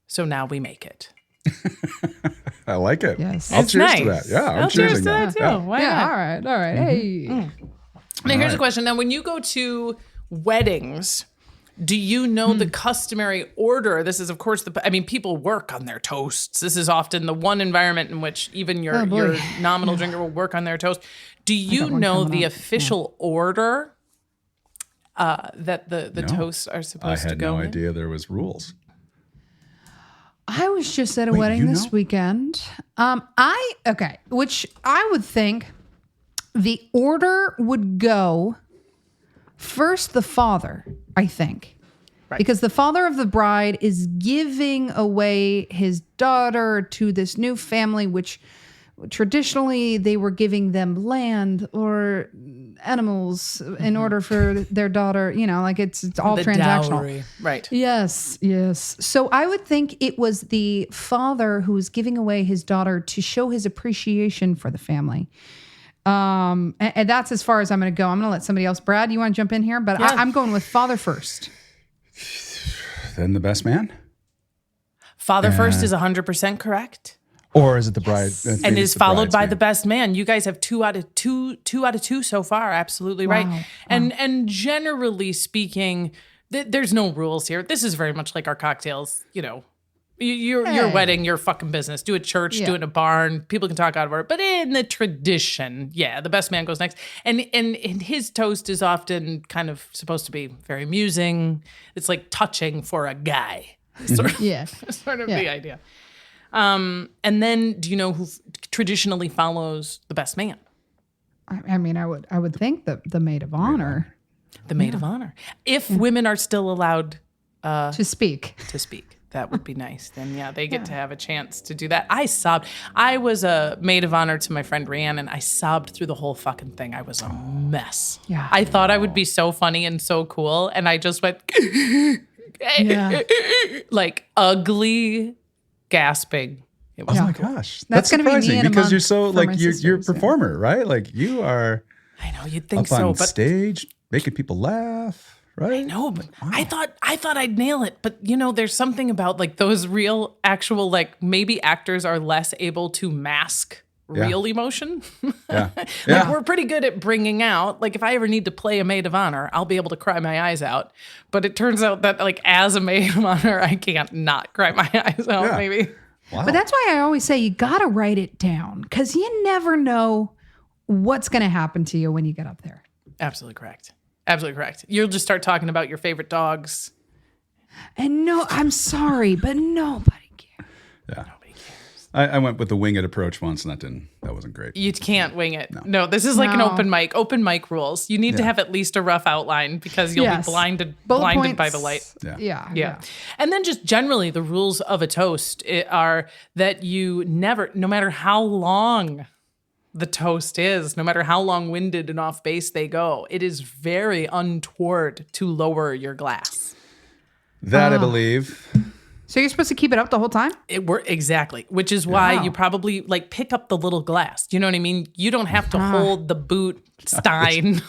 so now we make it. I like it. Yes. I'll It's cheers nice. to that. Yeah, I'm I'll cheers cheersing to that too. Yeah. Why Yeah. not? All right. All right. Hey. Now, here's a question. Now, when you go to weddings, Do you know the customary order? This is, of course, people work on their toasts. This is often the one environment in which even your nominal drinker will work on their toast. Do you know the official order that the toasts are supposed to go in? I had no idea there was rules. I was just at a wedding this weekend. Which I would think the order would go first the father, I think. Right. Because the father of the bride is giving away his daughter to this new family, which traditionally they were giving them land or animals in order for their daughter, it's all the transactional. Dowry. Right. Yes. So I would think it was the father who was giving away his daughter to show his appreciation for the family. And that's as far as I'm going to go. I'm going to let somebody else. Brad, you want to jump in here? But I'm going with father first. Then the best man? Father first is 100% correct. Or is it the bride? And is followed by the best man. You guys have 2 out of 2 so far. Absolutely right. Wow. And generally speaking, there's no rules here. This is very much like our cocktails, Your wedding, your fucking business. Do a church, do it in a barn. People can talk out of it. But in the tradition, the best man goes next. And his toast is often kind of supposed to be very amusing. It's like touching for a guy. Sort of the idea. And then do you know who traditionally follows the best man? I would think the maid of honor. The maid of honor. If women are still allowed to speak. That would be nice. Then, they get to have a chance to do that. I sobbed. I was a maid of honor to my friend Rhiannon, and I sobbed through the whole fucking thing. I was a mess. Yeah. I thought I would be so funny and so cool, and I just went like ugly gasping. It was my gosh. That's surprising because you're so you're a performer, right? Like you are. I know you'd think up so, on but stage making people laugh. Right? I know, but I thought I'd nail it. But there's something about like those real, actual, like maybe actors are less able to mask real emotion. Like we're pretty good at bringing out. Like if I ever need to play a maid of honor, I'll be able to cry my eyes out. But it turns out that like as a maid of honor, I can't not cry my eyes out. Yeah. Maybe. Wow. But that's why I always say you gotta write it down because you never know what's gonna happen to you when you get up there. Absolutely correct. Absolutely correct. You'll just start talking about your favorite dogs. And no, I'm sorry, but nobody cares. Yeah. Nobody cares. I went with the wing it approach once and that wasn't great. You can't wing it. No, this is like an open mic. Open mic rules. You need to have at least a rough outline because you'll be blinded by the light. Yeah. And then just generally the rules of a toast are that you never, no matter how long the toast is, no matter how long-winded and off base they go, it is very untoward to lower your glass. That I believe. So you're supposed to keep it up the whole time? Exactly, which is why you probably like pick up the little glass. You know what I mean? You don't have to hold the boot stein.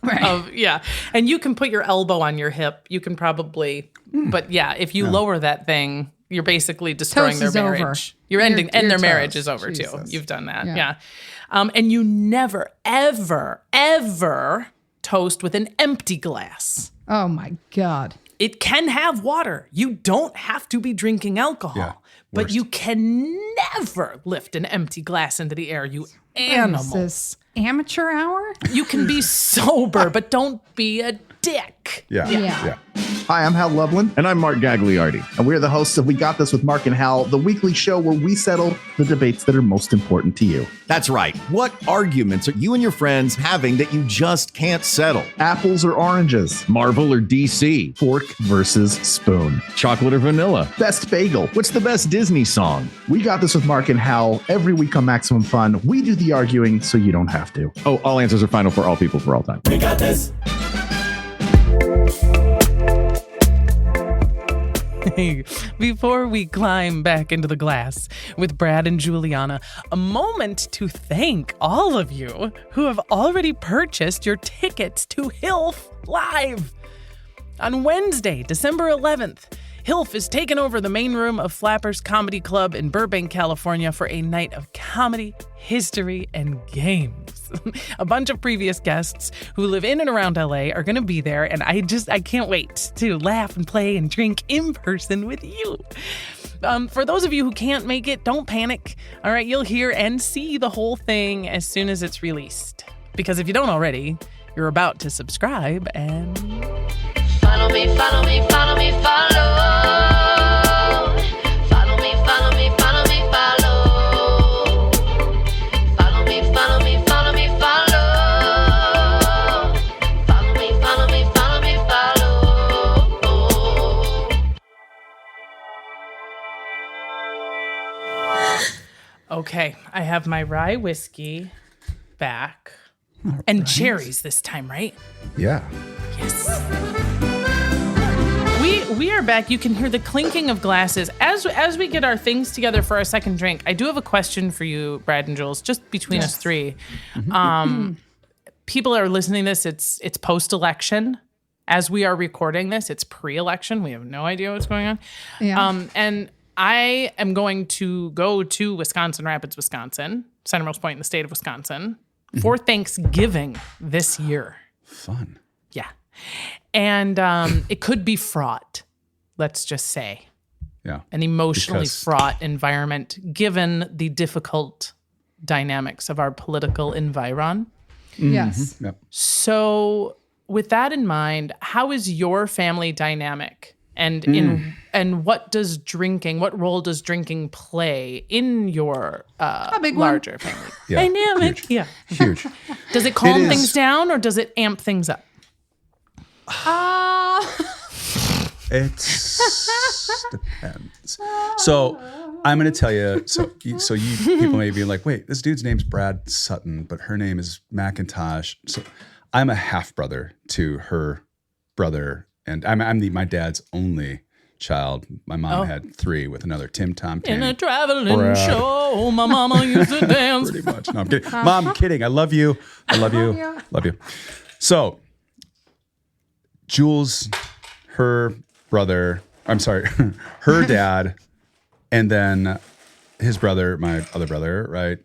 And you can put your elbow on your hip. You can probably, but if you lower that thing, you're basically destroying their marriage. Over. You're ending, and their marriage is over too. You've done that, and you never, ever, ever toast with an empty glass. Oh my God! It can have water. You don't have to be drinking alcohol, but you can never lift an empty glass into the air. You animal! Is this amateur hour? You can be sober, but don't be a dick. Yeah. Hi, I'm Hal Loveland. And I'm Mark Gagliardi. And we're the hosts of We Got This with Mark and Hal, the weekly show where we settle the debates that are most important to you. That's right. What arguments are you and your friends having that you just can't settle? Apples or oranges? Marvel or DC? Fork versus spoon? Chocolate or vanilla? Best bagel? What's the best Disney song? We Got This with Mark and Hal. Every week on Maximum Fun, we do the arguing so you don't have to. Oh, all answers are final for all people for all time. We got this. Before we climb back into the glass with Brad and Juliana, a moment to thank all of you who have already purchased your tickets to HILF Live. On Wednesday, December 11th, HILF is taking over the main room of Flappers Comedy Club in Burbank, California for a night of comedy, history, and games. A bunch of previous guests who live in and around LA are going to be there, and I can't wait to laugh and play and drink in person with you. For those of you who can't make it, don't panic. All right, you'll hear and see the whole thing as soon as it's released. Because if you don't already, you're about to subscribe and... Follow me, follow me, follow me, follow. Follow me, follow me, follow me, follow. Follow me, follow me, follow me, follow. Follow me, follow me, follow me, follow. Okay, I have my rye whiskey back. And cherries this time, right? Yeah. Yes. We are back. You can hear the clinking of glasses. As we get our things together for our second drink, I do have a question for you, Brad and Jules, just between us three. People are listening to this. It's post-election. As we are recording this, it's pre-election. We have no idea what's going on. Yeah. And I am going to go to Wisconsin Rapids, Wisconsin, centermost point in the state of Wisconsin, for Thanksgiving this year. Fun. Yeah. And it could be fraught, let's just say. Yeah. An emotionally Because- fraught environment, given the difficult dynamics of our political environ. Yes. Yep. So with that in mind, how is your family dynamic? And what role does drinking play in your big one. larger family Yeah, dynamic? huge. Yeah. Huge. Does it calm is. things down or does it amp things up? It depends. So I'm going to tell you. So you people may be like, wait, this dude's name's Brad Sutton, but her name is McIntosh. So I'm a half brother to her brother, and I'm my dad's only child. My mom had 3 with another Tim, Tom, In Tammy. a traveling Brad. show, my mama used to dance. Pretty much. No, I'm kidding. Mom, I'm kidding. I love you. I love you. Love you. So Jules, her brother, her dad, and then his brother, my other brother, right?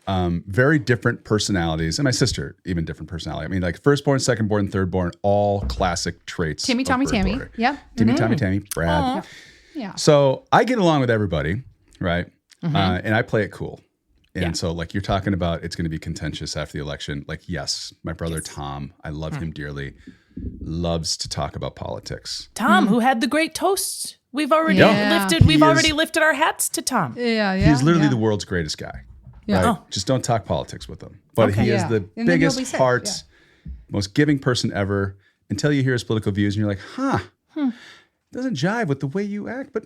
Very different personalities. And my sister, even different personality. I mean, like firstborn, secondborn, thirdborn, all classic traits. Timmy, of Tommy, bird Tammy. order. Yep. Timmy, Tommy, Tammy, Brad. Yeah. So I get along with everybody, right? And I play it cool. And so like you're talking about it's going to be contentious after the election. Like, yes, my brother Tom, I love him dearly, loves to talk about politics. Tom, who had the great toasts. We've already Yeah. already lifted our hats to Tom. Yeah. He's literally the world's greatest guy. Yeah. Right? Just don't talk politics with him. But he is Yeah. the And then biggest you'll be safe. heart, Yeah. most giving person ever until you hear his political views and you're like, doesn't jive with the way you act, but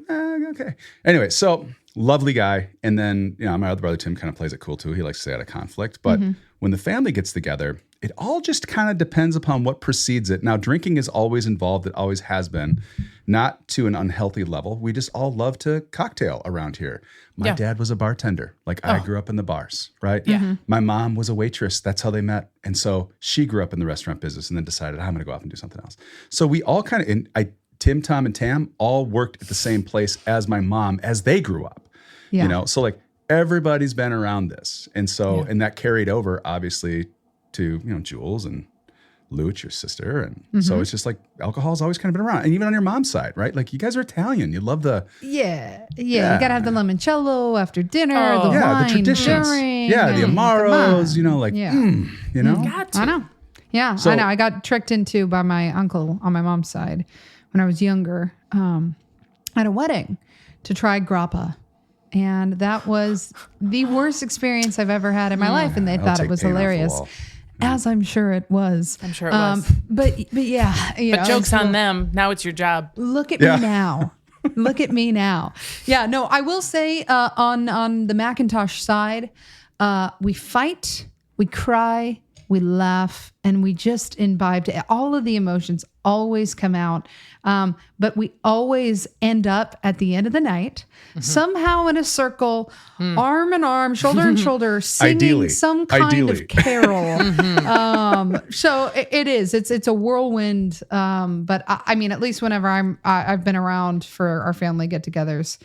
okay. Anyway, so lovely guy. And then, my other brother, Tim, kind of plays it cool too. He likes to stay out of conflict. But when the family gets together, it all just kind of depends upon what precedes it. Now, drinking is always involved. It always has been, not to an unhealthy level. We just all love to cocktail around here. My dad was a bartender. Like I grew up in the bars, right? Yeah. My mom was a waitress. That's how they met. And so she grew up in the restaurant business and then decided, I'm going to go off and do something else. So we all kind of, Tim, Tom, and Tam all worked at the same place as my mom as they grew up. Yeah. So like everybody's been around this. And so, and that carried over obviously to, Jules and Luch, your sister. And so it's just like alcohol's always kind of been around. And even on your mom's side, right? Like you guys are Italian. You love the... Yeah. You got to have the limoncello after dinner, the Yeah, wine the traditions. during. Yeah, the Amaros, Got to. I know. Yeah, So- I know. I got tricked into by my uncle on my mom's side when I was younger at a wedding to try grappa. And that was the worst experience I've ever had in my life. And they I'll thought it take was paint off the hilarious. wall. As I'm sure it was. I'm sure it was. But yeah. But joke's on them. Now it's your job. Look at me now. Look at me now. Yeah, no, I will say on the McIntosh side, we fight, we cry, we laugh, and we just imbibe. All of the emotions always come out. But we always end up at the end of the night, somehow in a circle, arm in arm, shoulder in shoulder, singing Ideally. some kind of carol. So it is. It's a whirlwind. But I mean, at least whenever I've been around for our family get-togethers,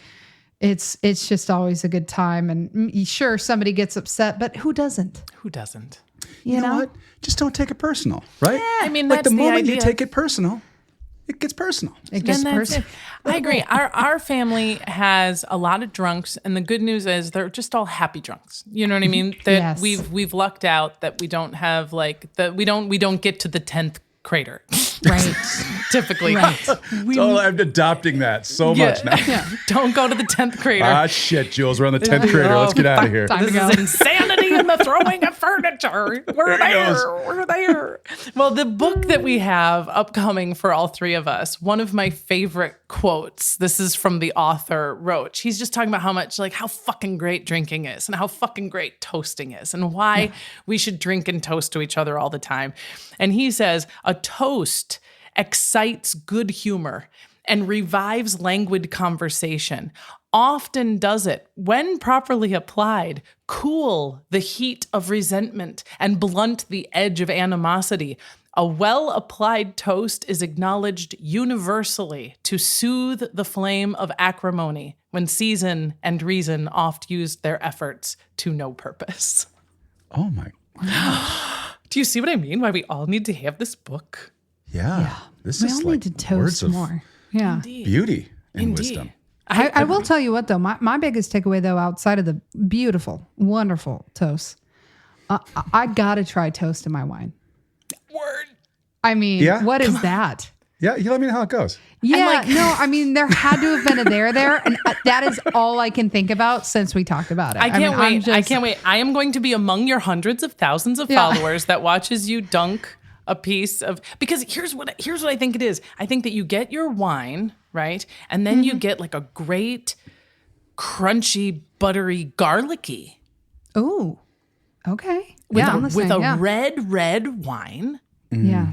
it's just always a good time. And sure, somebody gets upset, but who doesn't? Who doesn't? You know what? Just don't take it personal, right? I mean, like that's the moment you idea. take it personal, it gets personal. It gets And that's personal. it. I agree. Our family has a lot of drunks, and the good news is they're just all happy drunks. You know what I mean? That Yes. we've lucked out that we don't have like that. We don't get to the 10th crater. Right. Typically, I'm adopting that so much now. Don't go to the 10th crater. Ah, shit, Jules. We're on the 10th crater. Let's get out of here. Time to This go. is insanity in the throwing of furniture. We're there. We're there. Well, the book that we have upcoming for all three of us, one of my favorite quotes, this is from the author, Rouge. He's just talking about how fucking great drinking is and how fucking great toasting is and why we should drink and toast to each other all the time. And he says, a toast excites good humor and revives languid conversation. Often does it, when properly applied, cool the heat of resentment and blunt the edge of animosity. A well-applied toast is acknowledged universally to soothe the flame of acrimony when season and reason oft used their efforts to no purpose. Oh my. Do you see what I mean? Why we all need to have this book? Yeah. This We is all like need to toast words of more. Yeah. beauty and Indeed. wisdom. I will tell you what, though, my biggest takeaway, though, outside of the beautiful, wonderful toast, I got to try toast in my wine. Word. I mean, Yeah? what is that? Yeah, you let me know how it goes. Yeah, no, I mean, there had to have been a there, and that is all I can think about since we talked about it. I can't wait. I'm I can't wait. I am going to be among your hundreds of thousands of Yeah. followers that watches you dunk a piece of, because here's what I think it is. I think that you get your wine, right? And then you get like a great crunchy, buttery, garlicky Oh, okay. with I'm a listening. red wine, Yeah.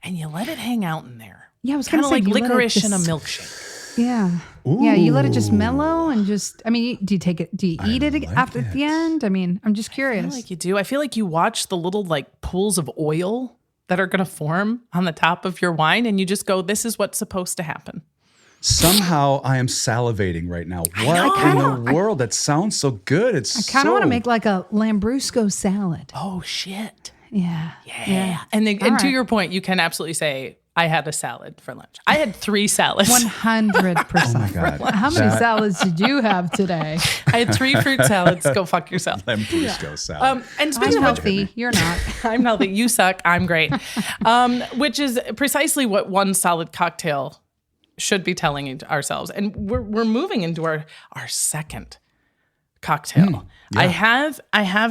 and you let it hang out in there. Yeah, I was Kind going of to say like you let it licorice in a just- milkshake. Yeah. Yeah, you let it just mellow and just, I mean, do you take it, do you eat it like after the end? I mean, I'm just I curious. feel like you do. I feel like you watch the little like pools of oil that are going to form on the top of your wine, and you just go, this is what's supposed to happen. Somehow I am salivating right now. What in the world? That sounds so good. It's I kind of want to make like a Lambrusco salad. Oh, shit. Yeah. Yeah. And to right. your point, you can absolutely say, I had a salad for lunch. I had 3 salads. 100%. Oh my God. How many That salads did you have today? I had 3 fruit salads. Go fuck yourself. Lambrusco salad. And I'm speaking of which, healthy. You're not. I'm healthy. You suck. I'm great. Which is precisely what one solid cocktail should be telling ourselves. And we're moving into our second cocktail. I have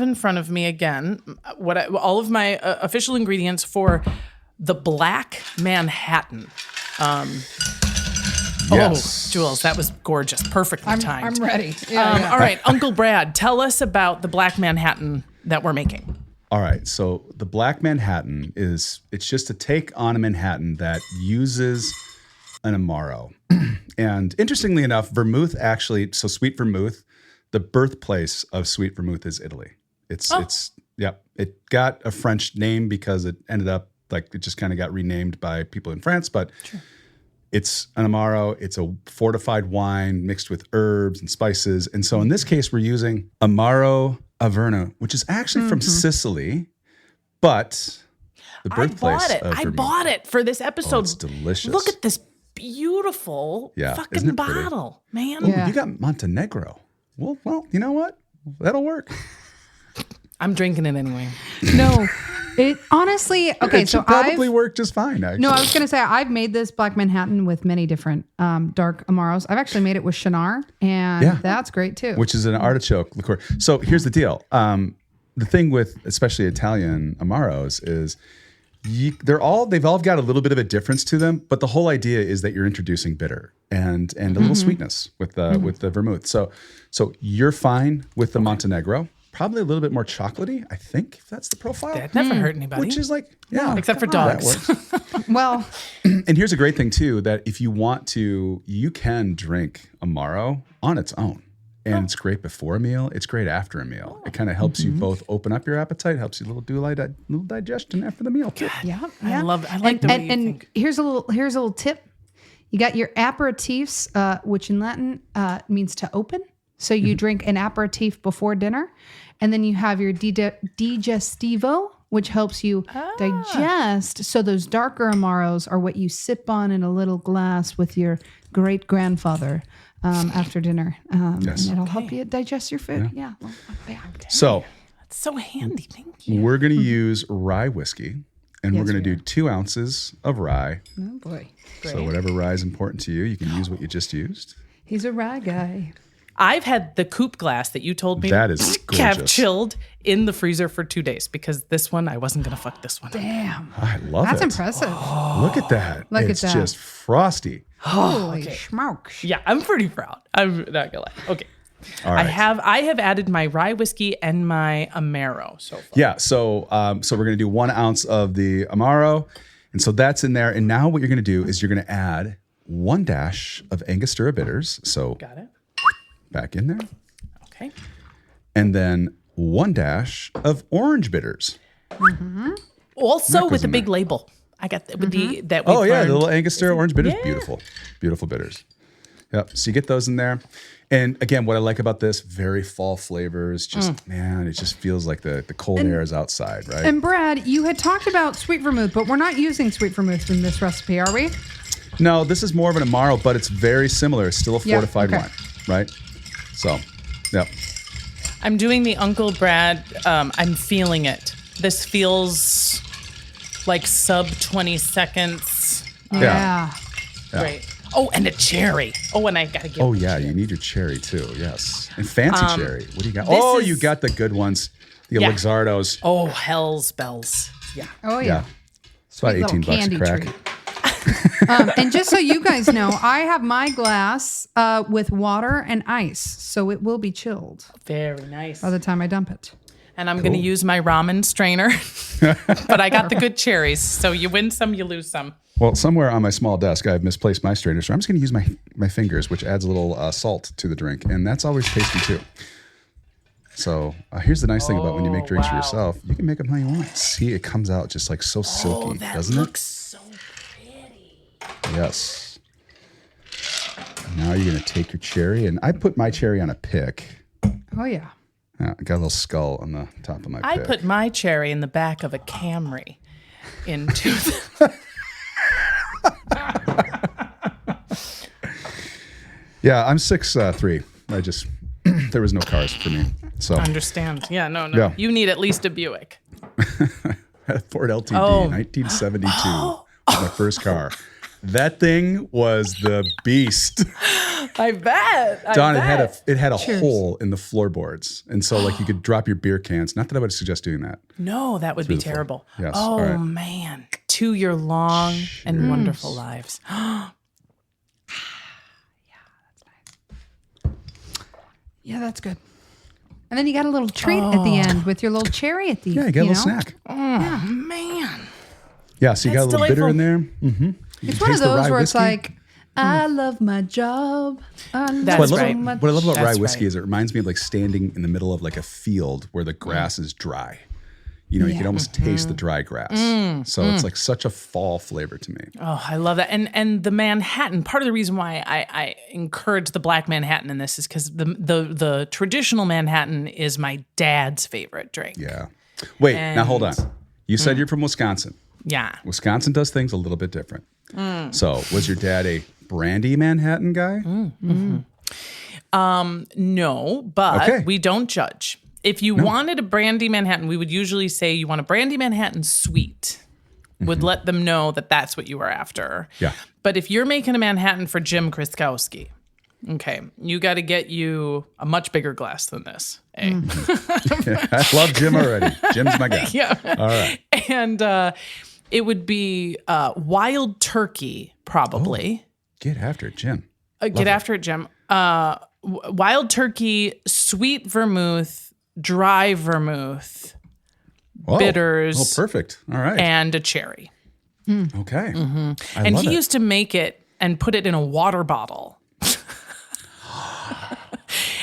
in front of me again all of my official ingredients for the Black Manhattan. Yes. Oh, Jules, that was gorgeous. Perfectly I'm timed. ready. Yeah. All right, Uncle Brad, tell us about the Black Manhattan that we're making. All right. So the Black Manhattan it's just a take on a Manhattan that uses an Amaro. And interestingly enough, Vermouth actually, so sweet Vermouth, the birthplace of sweet Vermouth is Italy. It got a French name because it ended up like it just kind of got renamed by people in France, but it's an Amaro. It's a fortified wine mixed with herbs and spices. And so in this case, we're using Amaro Averna, which is actually from Sicily, but the birthplace of I Vermouth. bought it for this episode. Oh, it's delicious. Look at this beautiful Isn't fucking it pretty? bottle, man. Yeah. You got Montenegro. Well, you know what? That'll work. I'm drinking it anyway. No, it honestly, okay, It so should probably work just fine, actually. No, I was going to say I've made this Black Manhattan with many different dark Amaros. I've actually made it with Chenar, and that's great too. Which is an artichoke liqueur. So here's the deal. The thing with especially Italian Amaros is they've all got a little bit of a difference to them, but the whole idea is that you're introducing bitter and a little sweetness with the vermouth. So you're fine with the Montenegro. probably a little bit more chocolatey, I think, if that's the profile. That never hurt anybody. Which is like, yeah. Except for that dogs. works. Well, And here's a great thing too, that if you want to, you can drink Amaro on its own. And it's great before a meal. It's great after a meal. It kind of helps you both open up your appetite, helps you little digestion after the meal. yeah. I like the way you and think. here's a little tip. You got your aperitifs, which in Latin means to open. So you drink an aperitif before dinner, and then you have your digestivo, which helps you digest. So those darker Amaros are what you sip on in a little glass with your great grandfather after dinner, Yes. and it'll help you digest your food. Yeah. So That's so handy. Thank you. we're going to use rye whiskey, and we're going to do 2 ounces of rye. Oh boy, So whatever rye is important to you, you can use what you just used. he's a rye guy. I've had the coupe glass that you told me That is have gorgeous. chilled in the freezer for 2 days because this one, I wasn't going to fuck this one. Damn, I love that's it. impressive. Look at that. Look at it's that. just frosty. Holy smokes! Yeah, I'm pretty proud. I'm not going to lie. Okay. All right. I have added my rye whiskey and my Amaro so far. Yeah. So we're going to do 1 ounce of the Amaro. And so that's in there. And now what you're going to do is you're going to add 1 dash of Angostura bitters. So Got it? back in there. Okay. And then 1 dash of orange bitters. Also goes with a in big there. label. I got with the that we Oh, yeah. learned. The little Angostura orange bitters. Yeah. Beautiful. Beautiful bitters. Yep. So you get those in there. And again, what I like about this, very fall flavors. Just, man, it just feels like the cold air is outside, right? And Brad, you had talked about sweet vermouth, but we're not using sweet vermouth in this recipe, are we? No, this is more of an Amaro, but it's very similar. It's still a Yeah, fortified okay. wine, right? So, yep. I'm doing the Uncle Brad. I'm feeling it. This feels like sub 20 seconds. Yeah. Great. Oh, and a cherry. Oh, and I got to get Oh, yeah, you need your cherry too, yes. And fancy cherry. What do you got? Oh, you is- got the good ones, the Yeah. Luxardos. Oh, hell's bells. Yeah. Oh, Yeah. yeah. It's about Sweet little 18 bucks a candy crack. treat. And just so you guys know, I have my glass with water and ice, so it will be chilled Very nice. by the time I dump it. And I'm going to use my ramen strainer. But I got the good cherries. So you win some, you lose some. Well, somewhere on my small desk, I've misplaced my strainer, so I'm just going to use my fingers, which adds a little salt to the drink, and that's always tasty too. So here's the nice thing about when you make drinks for yourself, you can make them how you want. See, it comes out just like so silky, doesn't looks so pretty. it? Yes. Now you're going to take your cherry, and I put my cherry on a pick. Oh, yeah. I got a little skull on the top of my I pick. put my cherry in the back of a Camry into the... Yeah, I'm 6'3". I just there was no cars for me, so Understand. Yeah, no. Yeah. You need at least a Buick. Ford LTD, Oh. 1972, was my first car. That thing was the beast. I bet. Don, it had a hole in the floorboards, and so like you could drop your beer cans. Not that I would suggest doing that. No, that would be the floor. terrible. Yes, Oh, all right. man. To your long and wonderful lives. Yeah, that's good. And then you got a little treat at the end with your little cherry at the Yeah, you get a little snack. Man. Yeah, so you got a That's little bitter delightful. in there. Mm-hmm. It's one of those where it's like, I love my job. I love That's so right. much. What I love about rye That's whiskey right. is it reminds me of like standing in the middle of like a field where the grass is dry. You know, you can almost taste the dry grass. So it's like such a fall flavor to me. Oh, I love that. And the Manhattan, part of the reason why I encourage the black Manhattan in this is because the traditional Manhattan is my dad's favorite drink. Yeah. Wait, now hold on. And- You said you're from Wisconsin. Yeah. Wisconsin does things a little bit different. So was your dad a brandy Manhattan guy? No, but Okay. we don't judge. If you wanted a brandy Manhattan, we would usually say you want a brandy Manhattan sweet. Would let them know that that's what you were after. Yeah. But if you're making a Manhattan for Jim Kriskowski, okay, you got to get you a much bigger glass than this. Eh? I love Jim already. Jim's my guy. Yeah. All right. And it would be wild turkey, probably. Get after it, Jim. Get after it, Jim. Wild turkey, sweet vermouth, dry vermouth, Oh, bitters. Oh, perfect. All right. And a cherry. Okay. I And love he it. used to make it and put it in a water bottle.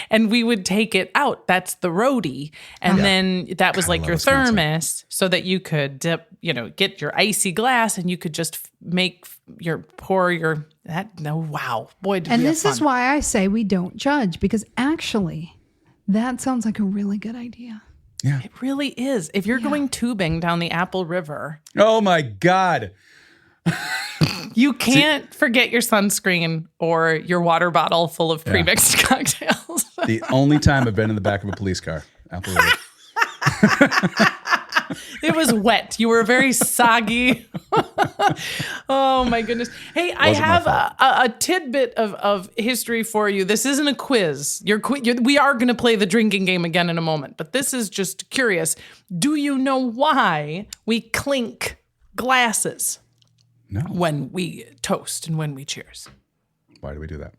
And we would take it out. That's the roadie. And then that was like love your Wisconsin. thermos so that you could dip, get your icy glass and you could just wow. Boy, did And we have this is fun. why I say we don't judge, because actually, that sounds like a really good idea. Yeah. It really is. If you're going tubing down the Apple River, Oh my God. you can't forget your sunscreen or your water bottle full of pre-mixed cocktails. The only time I've been in the back of a police car. Apple River. It was wet. You were very soggy. Oh my goodness. Hey, I Wasn't my have fault. a tidbit of history for you. This isn't a quiz. We are going to play the drinking game again in a moment, but this is just curious. Do you know why we clink glasses No. when we toast and when we cheers? Why do we do that?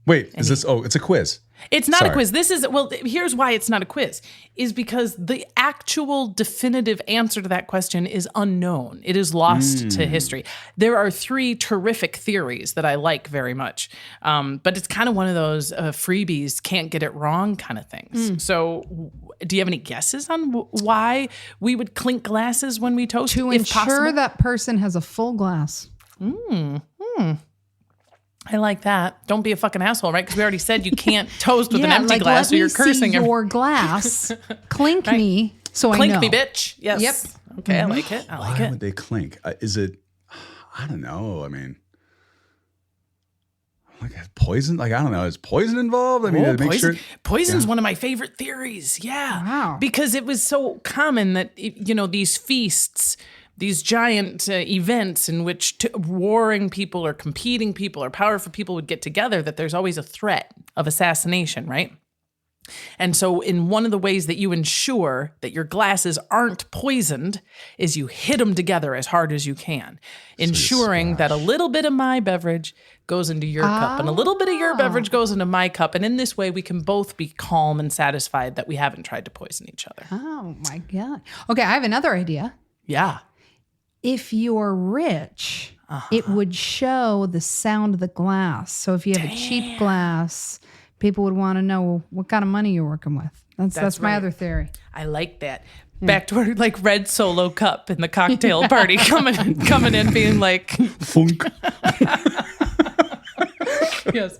Wait, is this? Oh, it's a quiz. It's not a Sorry. quiz. Here's why it's not a quiz, is because the actual definitive answer to that question is unknown. It is lost to history. There are 3 terrific theories that I like very much, but it's kind of one of those freebies, can't get it wrong kind of things. So do you have any guesses on why we would clink glasses when we toast? To if ensure possible? that person has a full glass. I like that. Don't be a fucking asshole, right? Because we already said you can't toast with an empty like, glass, let so you're me cursing. see your glass. Clink me, so Clink I know. me, bitch. Yes. Yep. Okay, I like it. I like Why it. would they clink? Is it? I don't know. I mean, like poison. Like I don't know. Is poison involved? I mean, to make poison. sure. Poison's one of my favorite theories. Yeah. Wow. Because it was so common that, these feasts, these giant events in which warring people or competing people or powerful people would get together, that there's always a threat of assassination, right? And so in one of the ways that you ensure that your glasses aren't poisoned is you hit them together as hard as you can, ensuring that a little bit of my beverage goes into your cup and a little bit of your beverage goes into my cup. And in this way, we can both be calm and satisfied that we haven't tried to poison each other. Oh my God. Okay, I have another idea. Yeah. If you're rich, it would show the sound of the glass. So if you have a cheap glass, people would want to know what kind of money you're working with. That's my right. other theory. I like that. Back to our like red Solo cup in the cocktail party coming in being like, Funk. yes,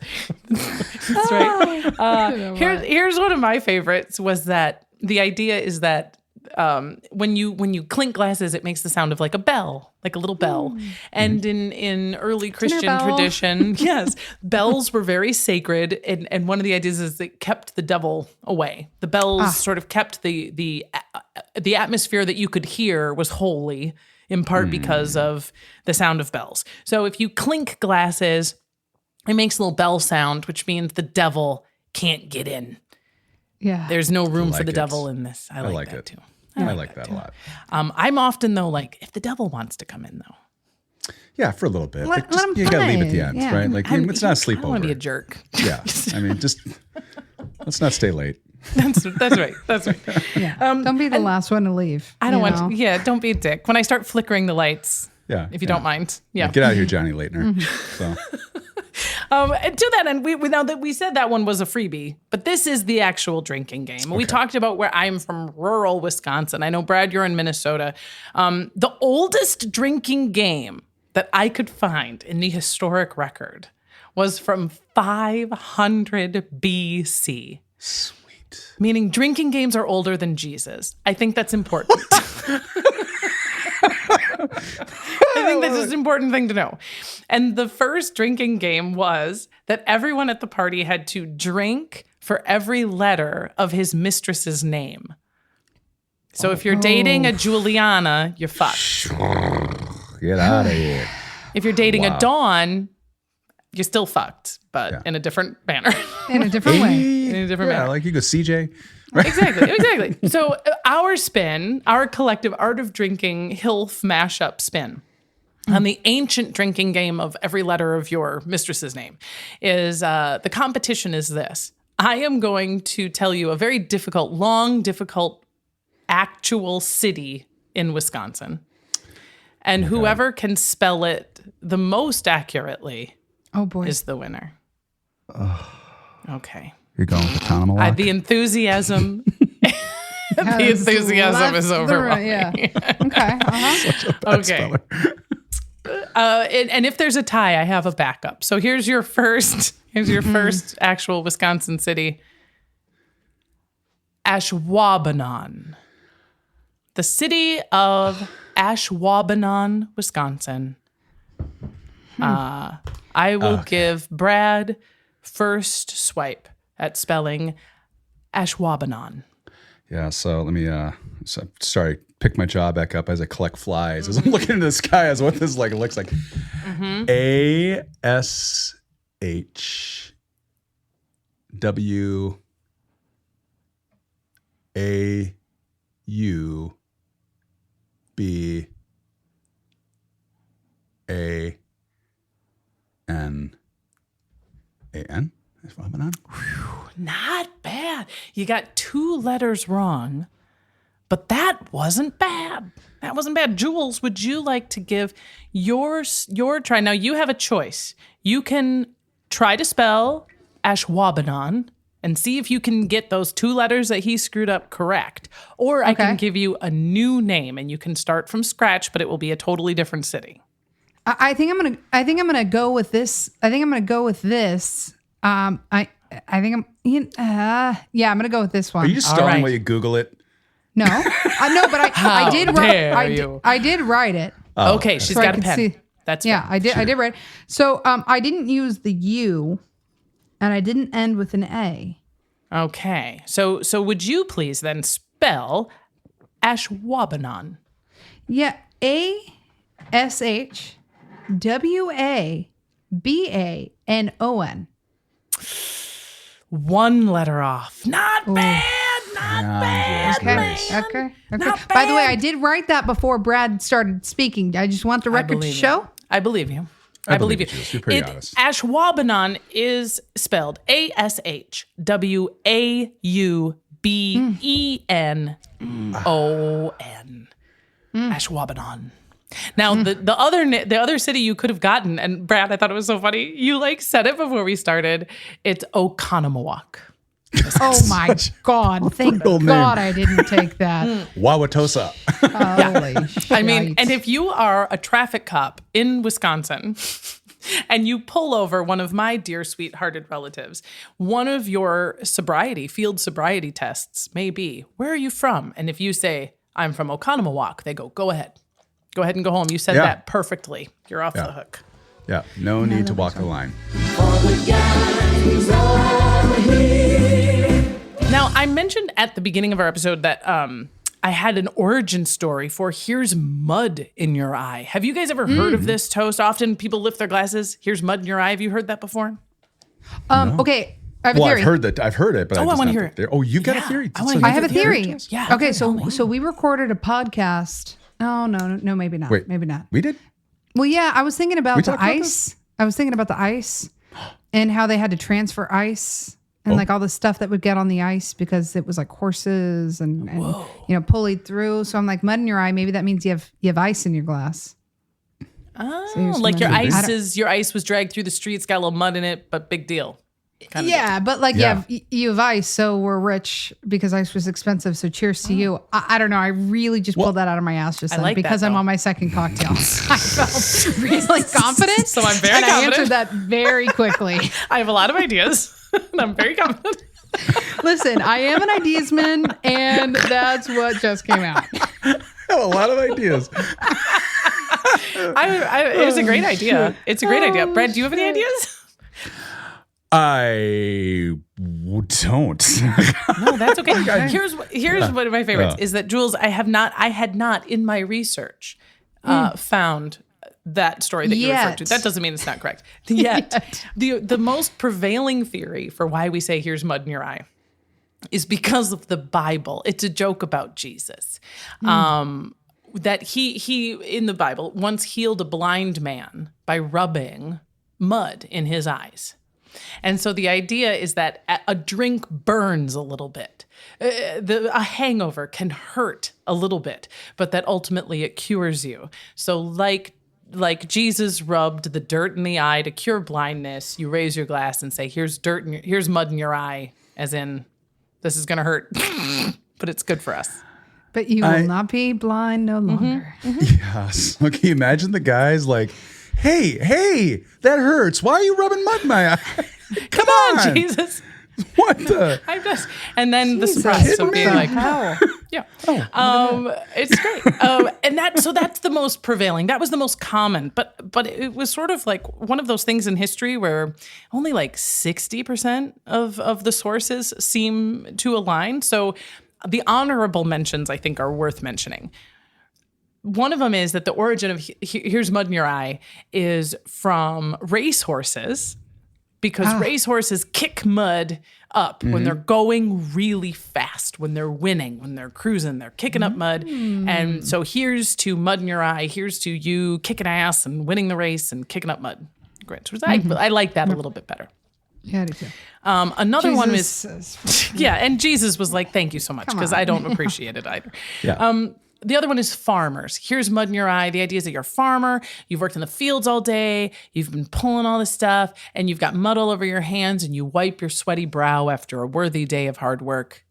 that's right. Here's one of my favorites was that the idea is that when you clink glasses, it makes the sound of like a bell, like a little bell. And in early Christian bell. tradition, yes, bells were very sacred. And one of the ideas is it kept the devil away. The bells sort of kept the atmosphere that you could hear was holy, in part because of the sound of bells. So if you clink glasses, it makes a little bell sound, which means the devil can't get in. Yeah. There's no room for like the it. devil in this. I like that it. too. I like that a lot. I'm often though like if the devil wants to come in though, Yeah, for a little bit. Let Like, 'em you gotta leave at the play. end, Yeah. right? Like it's not a I don't want to be a sleepover. jerk. Yeah, I mean, just let's not stay late. That's right. That's right. Yeah. Don't be the last one to leave. I don't you want know? to. Yeah, don't be a dick. When I start flickering the lights, Yeah, if you don't mind. Yeah. Get out of here, Johnny Laitner. So And to that end, we now that we said that one was a freebie, but this is the actual drinking game. We talked about where I'm from, rural Wisconsin. I know, Brad, you're in Minnesota. The oldest drinking game that I could find in the historic record was from 500 BC. sweet. Meaning drinking games are older than Jesus. I think that's important. I think that's just an important thing to know. And the first drinking game was that everyone at the party had to drink for every letter of his mistress's name. So if you're dating a Juliana, you're fucked. Get out of here. If you're dating a Dawn, you're still fucked, but in a different manner. In a different way. In a different Yeah, manner. like you go CJ. Exactly. So our collective art of drinking HILF mashup spin on the ancient drinking game of every letter of your mistress's name is the competition is this. I am going to tell you a very difficult actual city in Wisconsin. And whoever can spell it the most accurately is the winner. Okay. You're going with Oconomowoc? The enthusiasm. The enthusiasm is overwhelming. Yeah. Okay. Such a bad speller. And if there's a tie, I have a backup. So here's your first actual Wisconsin city. Ashwaubenon. The city of Ashwaubenon, Wisconsin. I will give Brad first swipe at spelling Ashwaubenon. Yeah, so let me pick my jaw back up as I collect flies. As I'm looking into the sky as what this looks like. ASHWAUBANON. Not bad. You got 2 letters wrong, but that wasn't bad. Jules, would you like to give your try? Now, you have a choice. You can try to spell Ashwaubenon and see if you can get those 2 letters that he screwed up correct. Or I can give you a new name and you can start from scratch, but it will be a totally different city. I think I'm gonna go with this. I'm gonna go with this. I'm gonna go with this one. Are you just stalling while you Google it? No, no, but I did write. I did write it. Okay, she's got a pen. See. That's yeah. fine. I did write. So I didn't use the U, and I didn't end with an A. Okay, so would you please then spell Ashwaubenon? Yeah, ASHWABANON. 1 letter off. Not bad. Okay. By the way, I did write that before Brad started speaking. I just want the record to show. I believe you. I believe you. You're pretty honest. Ashwaubenon is spelled ASHWABENON. Ashwaubenon. Now, the other city you could have gotten, and Brad, I thought it was so funny. You said it before we started. It's Oconomowoc. Oh my God! Thank God I didn't take that. Wauwatosa. Holy shit! I mean, and if you are a traffic cop in Wisconsin and you pull over one of my dear sweethearted relatives, one of your field sobriety tests may be, where are you from? And if you say, I'm from Oconomowoc, they go ahead. Go ahead and go home. You said that perfectly. You're off the hook. Yeah, no need to walk the line. Now, I mentioned at the beginning of our episode that I had an origin story for Here's Mud in Your Eye. Have you guys ever heard of this toast? Often people lift their glasses. Here's mud in your eye. Have you heard that before? No. Okay. I have a theory. I've heard it, but I want to hear it. Oh, you've got a theory. I have a theory. Yeah. Okay, so we recorded a podcast. Oh, no, maybe not. Wait, maybe not. We did? Well, yeah, I was thinking about the talked about ice. I was thinking about the ice and how they had to transfer ice and all the stuff that would get on the ice because it was like horses and pulleyed through. So I'm like, mud in your eye. Maybe that means you have ice in your glass. Oh, So like your ice was dragged through the streets, got a little mud in it, but big deal. Yeah, but you have ice, so we're rich because ice was expensive. So cheers to you. I don't know. I really just pulled that out of my ass just then because I'm on my second cocktail. I felt really confident. So I'm very confident. I answered that very quickly. I have a lot of ideas, and I'm very confident. Listen, I am an ideasman, and that's what just came out. I have a lot of ideas. It was a great idea. It's a great idea. Brad, do you have any ideas? I don't. No, that's okay. Here's one of my favorites is that Jules, I had not in my research found that story that you referred to. That doesn't mean it's not correct. Yet. The most prevailing theory for why we say here's mud in your eye is because of the Bible. It's a joke about Jesus. That he in the Bible once healed a blind man by rubbing mud in his eyes. And so the idea is that a drink burns a little bit. A hangover can hurt a little bit, but that ultimately it cures you. So like Jesus rubbed the dirt in the eye to cure blindness, you raise your glass and say, here's mud in your eye, as in, this is going to hurt, but it's good for us. But you will not be blind no longer. Yes. Well, can you imagine the guys like, hey, that hurts. Why are you rubbing mud in my eye? Come on, Jesus. What the? I'm just, and then the surprise of being like, yeah, it's great. And that's the most prevailing. That was the most common, but it was sort of like one of those things in history where only like 60% of the sources seem to align. So the honorable mentions, I think, are worth mentioning. One of them is that the origin of here's mud in your eye is from racehorses, because racehorses kick mud up when they're going really fast, when they're winning, when they're cruising, they're kicking up mud. And so here's to mud in your eye. Here's to you kicking ass and winning the race and kicking up mud. Great. I like that a little bit better. Yeah, I do too. Another Jesus one was, says- and Jesus was like, thank you so much, because I don't appreciate it either. Yeah. The other one is farmers. Here's mud in your eye. The idea is that you're a farmer. You've worked in the fields all day. You've been pulling all this stuff, and you've got mud all over your hands, and you wipe your sweaty brow after a worthy day of hard work.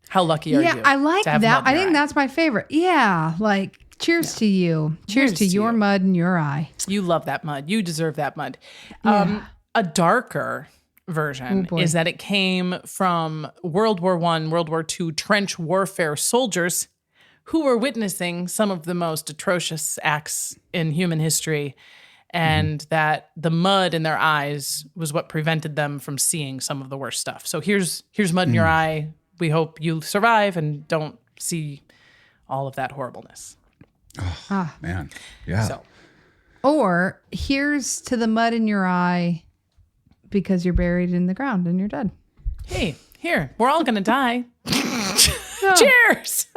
How lucky are you? Yeah, I like to have that. mud in I your think eye? that's my favorite. Yeah, like cheers to you. Cheers to your mud in your eye. You love that mud. You deserve that mud. A darker version is that it came from World War I, World War II trench warfare soldiers who were witnessing some of the most atrocious acts in human history, and that the mud in their eyes was what prevented them from seeing some of the worst stuff. So here's mud in your eye. We hope you survive and don't see all of that horribleness. Man. Yeah. So Or here's to the mud in your eye because you're buried in the ground and you're dead. hey, here, we're all gonna die. Cheers.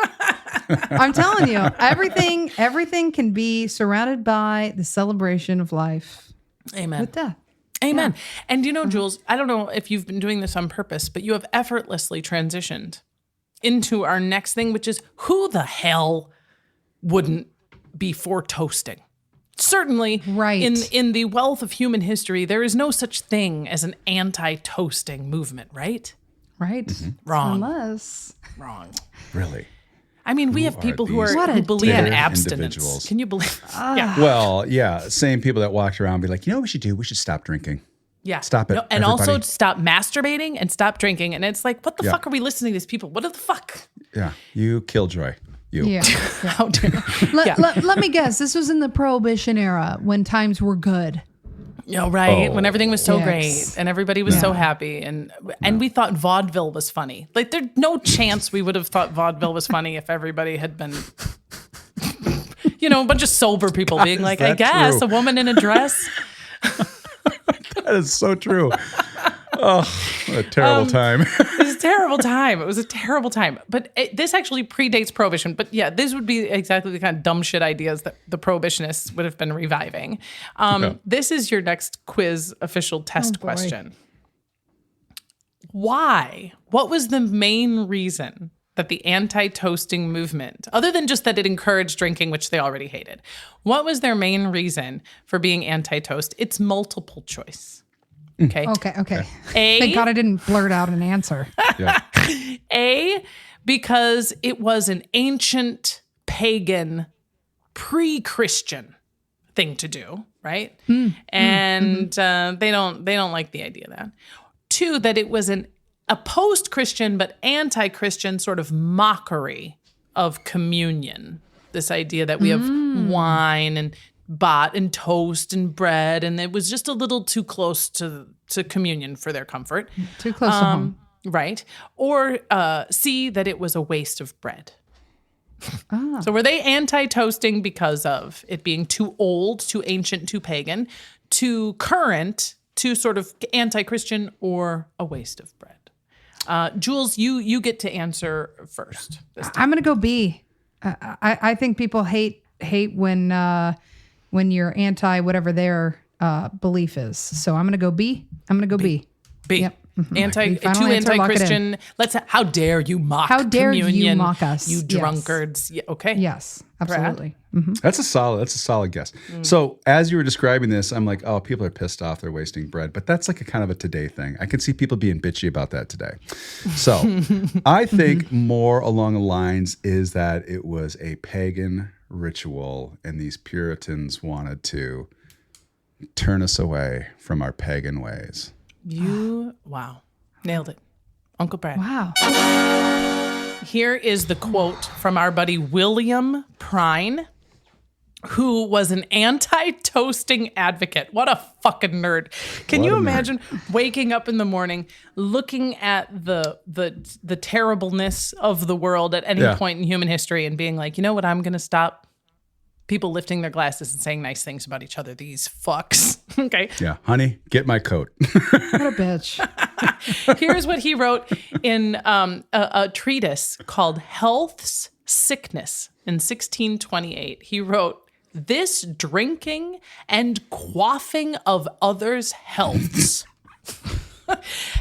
I'm telling you, everything can be surrounded by the celebration of life Amen. with death. Amen. And Jules, I don't know if you've been doing this on purpose, but you have effortlessly transitioned into our next thing, which is who the hell wouldn't be for toasting? Certainly, Right. in the wealth of human history, there is no such thing as an anti-toasting movement, right? Right? Wrong. Unless. Wrong. Really? I mean, we have are people who these who believe in bitter abstinence. individuals? Can you believe? Yeah. Well, yeah. Same people that walked around and be like, you know what we should do? We should stop drinking. Yeah. Stop it, And also everybody. stop masturbating and stop drinking. And it's like, what the Yeah. fuck are we listening to these people? What the fuck? Yeah. You killjoy. You. Yeah. How dare Let me guess. This was in the Prohibition era when times were good. right. When everything was so Yes. great and everybody was so happy. And we thought vaudeville was funny. Like, there's no chance we would have thought vaudeville was funny if everybody had been, a bunch of sober people being like, I that guess, true? a woman in a dress. That is so true. Oh, what a terrible time. It was a terrible time. It was a terrible time. But this actually predates Prohibition. But yeah, this would be exactly the kind of dumb shit ideas that the Prohibitionists would have been reviving. This is your next quiz official test boy. question. Why? What was the main reason that the anti-toasting movement, other than just that it encouraged drinking, which they already hated, what was their main reason for being anti-toast? It's multiple choice. Okay. Okay. A, Thank God I didn't blurt out an answer. Yeah. A, because it was an ancient pagan, pre-Christian thing to do, right? And they don't like the idea of that. 2, that it was a post-Christian but anti-Christian sort of mockery of communion. This idea that we have wine and bot and toast and bread, and it was just a little too close to communion for their comfort. Too close to home. Right. Or C, that it was a waste of bread. So were they anti-toasting because of it being too old, too ancient, too pagan, too current, too sort of anti-Christian, or a waste of bread? Jules, you get to answer first. I'm going to go B. I think people hate when you're anti whatever their belief is. So I'm going to go B. I'm going to go B. B. Yep. Final Too answer, anti-Christian. How dare you mock How dare communion, you mock us? you Yes. drunkards. Yeah, okay. Yes, absolutely. That's a solid guess. So as you were describing this, I'm like, oh, people are pissed off. They're wasting bread. But that's like a kind of a today thing. I can see people being bitchy about that today. So I think more along the lines is that it was a pagan ritual and these Puritans wanted to turn us away from our pagan ways. Wow. Nailed it. Uncle Brad. Wow. Here is the quote from our buddy William Prine, who was an anti-toasting advocate. What a fucking nerd. Can you imagine waking up in the morning, looking at the terribleness of the world at any point in human history and being like, you know what, I'm going to stop people lifting their glasses and saying nice things about each other. These fucks. Okay. Yeah. Honey, get my coat. What a bitch. Here's what he wrote in a treatise called Health's Sickness in 1628. He wrote, "This drinking and quaffing of others' healths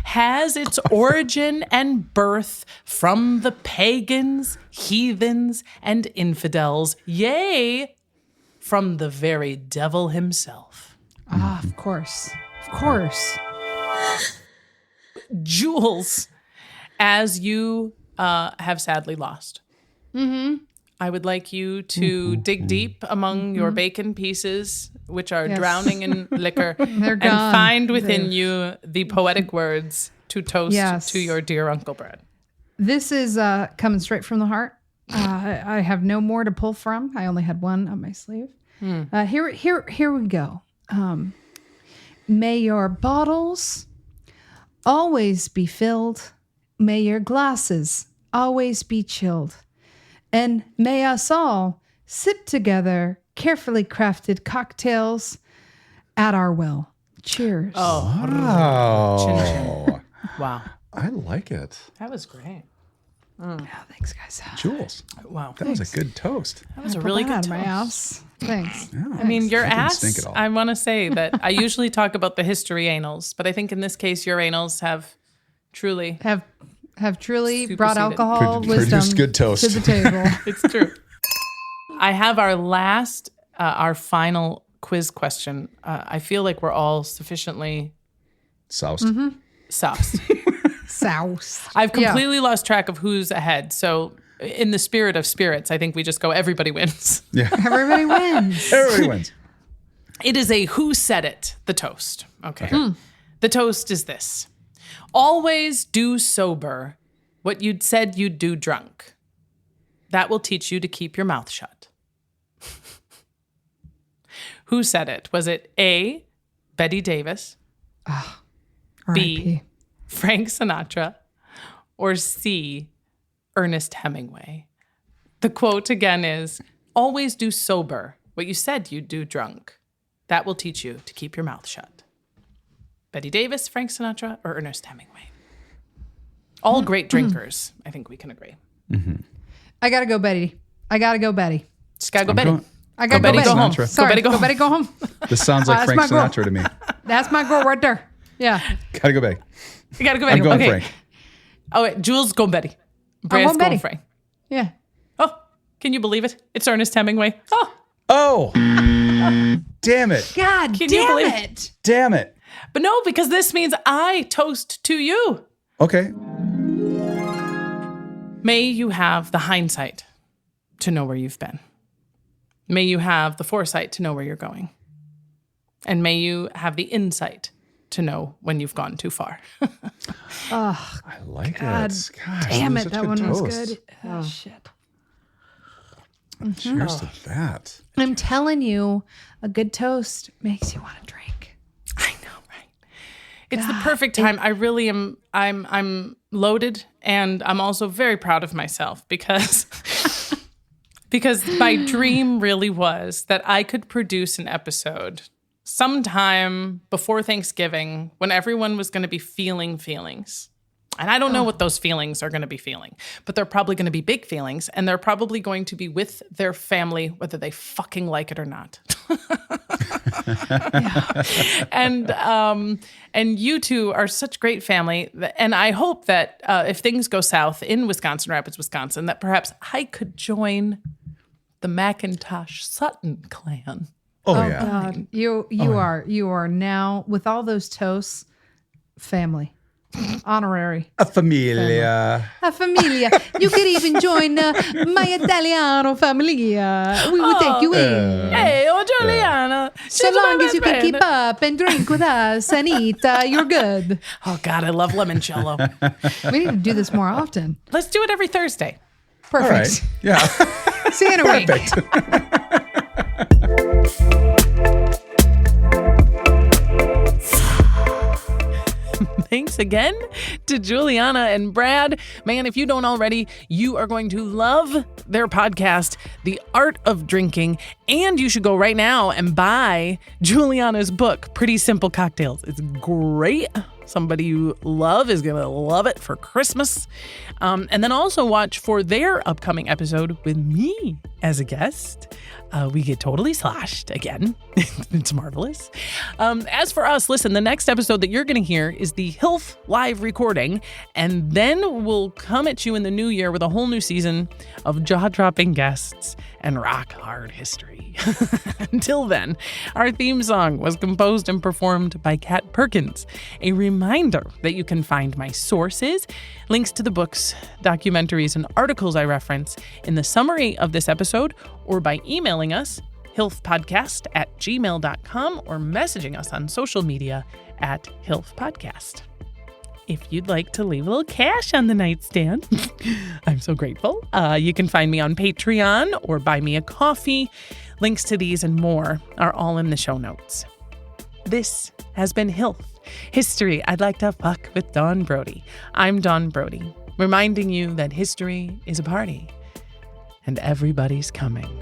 has its origin and birth from the pagans, heathens, and infidels, yea, from the very devil himself." Ah, of course. Of course. Jules, as you have sadly lost, I would like you to dig deep among your bacon pieces, which are drowning in liquor, They're and gone. find within you the poetic words to toast to your dear Uncle Brad. This is coming straight from the heart. I have no more to pull from. I only had one up my sleeve. Here we go. May your bottles always be filled. May your glasses always be chilled. And may us all sip together carefully crafted cocktails at our will. Cheers. Oh. Wow. I like it. That was great. Oh, thanks, guys. Jules, Wow. that was a good toast. That was a really good out of my toast. ass. Thanks. I mean, your didn't ass, stink at all. I want to say that I usually talk about the history anals, but I think in this case, your anals have truly, Have truly Superseded. brought alcohol Produced wisdom good toast. to the table. it's true. I have our final quiz question. I feel like we're all sufficiently Soused. sauced. Souse. I've completely lost track of who's ahead. So in the spirit of spirits, I think we just go, everybody wins. Yeah. Everybody wins. Everybody wins. It is a who said it, the toast. Okay. The toast is this. Always do sober what you'd said you'd do drunk. That will teach you to keep your mouth shut. Who said it? Was it A, Betty Davis, B, R.I.P. Frank Sinatra, or C, Ernest Hemingway? The quote again is, always do sober what you said you'd do drunk. That will teach you to keep your mouth shut. Betty Davis, Frank Sinatra, or Ernest Hemingway? All great drinkers, I think we can agree. I gotta go, Betty. Just gotta go, Betty. going- I gotta Go Betty, go, go home. Sinatra. Sorry, Go Betty, go go home. Betty, go home. This sounds like That's Frank my girl. Sinatra to me. That's my girl right there. Yeah. Gotta go back. You gotta go, Betty. I'm going okay. Frank. Oh, wait, Jules, go Betty. Brad's going going Betty. Frank. Yeah. Oh, can you believe it? It's Ernest Hemingway. Oh, Oh. Damn it. God Can you damn believe- it. Damn it. but no, because this means I toast to you. Okay. May you have the hindsight to know where you've been. May you have the foresight to know where you're going. And may you have the insight to know when you've gone too far. I like God it. Gosh, Damn was it. such That good one was toast. good. Oh, shit. Cheers to that. I'm telling you, a good toast makes you want to drink. I know, right? It's the perfect time. I really am. I'm loaded, and I'm also very proud of myself because my dream really was that I could produce an episode sometime before Thanksgiving when everyone was going to be feeling feelings. And I don't know what those feelings are going to be feeling, but they're probably going to be big feelings, and they're probably going to be with their family, whether they fucking like it or not. And you two are such great family, and I hope that if things go south in Wisconsin Rapids, Wisconsin, that perhaps I could join the McIntosh Sutton clan. Oh, yeah. God. You are now, with all those toasts, family. Honorary. A familia. A familia. You could even join my Italiano familia. We will take you in. Hey, Juliana. So long as you can keep up and drink with us and eat, you're good. Oh, God, I love limoncello. We need to do this more often. Let's do it every Thursday. Perfect. All right. Yeah. See you in a week. Thanks again to Juliana and Brad. Man, if you don't already, you are going to love their podcast, The Art of Drinking. And you should go right now and buy Juliana's book, Pretty Simple Cocktails. It's great. Somebody you love is going to love it for Christmas. And then also watch for their upcoming episode with me as a guest. We get totally sloshed again. It's marvelous. As for us, listen, the next episode that you're going to hear is the HILF live recording. And then we'll come at you in the new year with a whole new season of jaw-dropping guests and rock-hard history. Until then, our theme song was composed and performed by Kat Perkins. A reminder that you can find my sources, links to the books, documentaries, and articles I reference in the summary of this episode, or by emailing us, hilfpodcast@gmail.com, or messaging us on social media @hilfpodcast. If you'd like to leave a little cash on the nightstand, I'm so grateful. You can find me on Patreon or buy me a coffee. Links to these and more are all in the show notes. This has been HILF, History I'd Like to Fuck with Dawn Brody. I'm Dawn Brody, reminding you that history is a party and everybody's coming.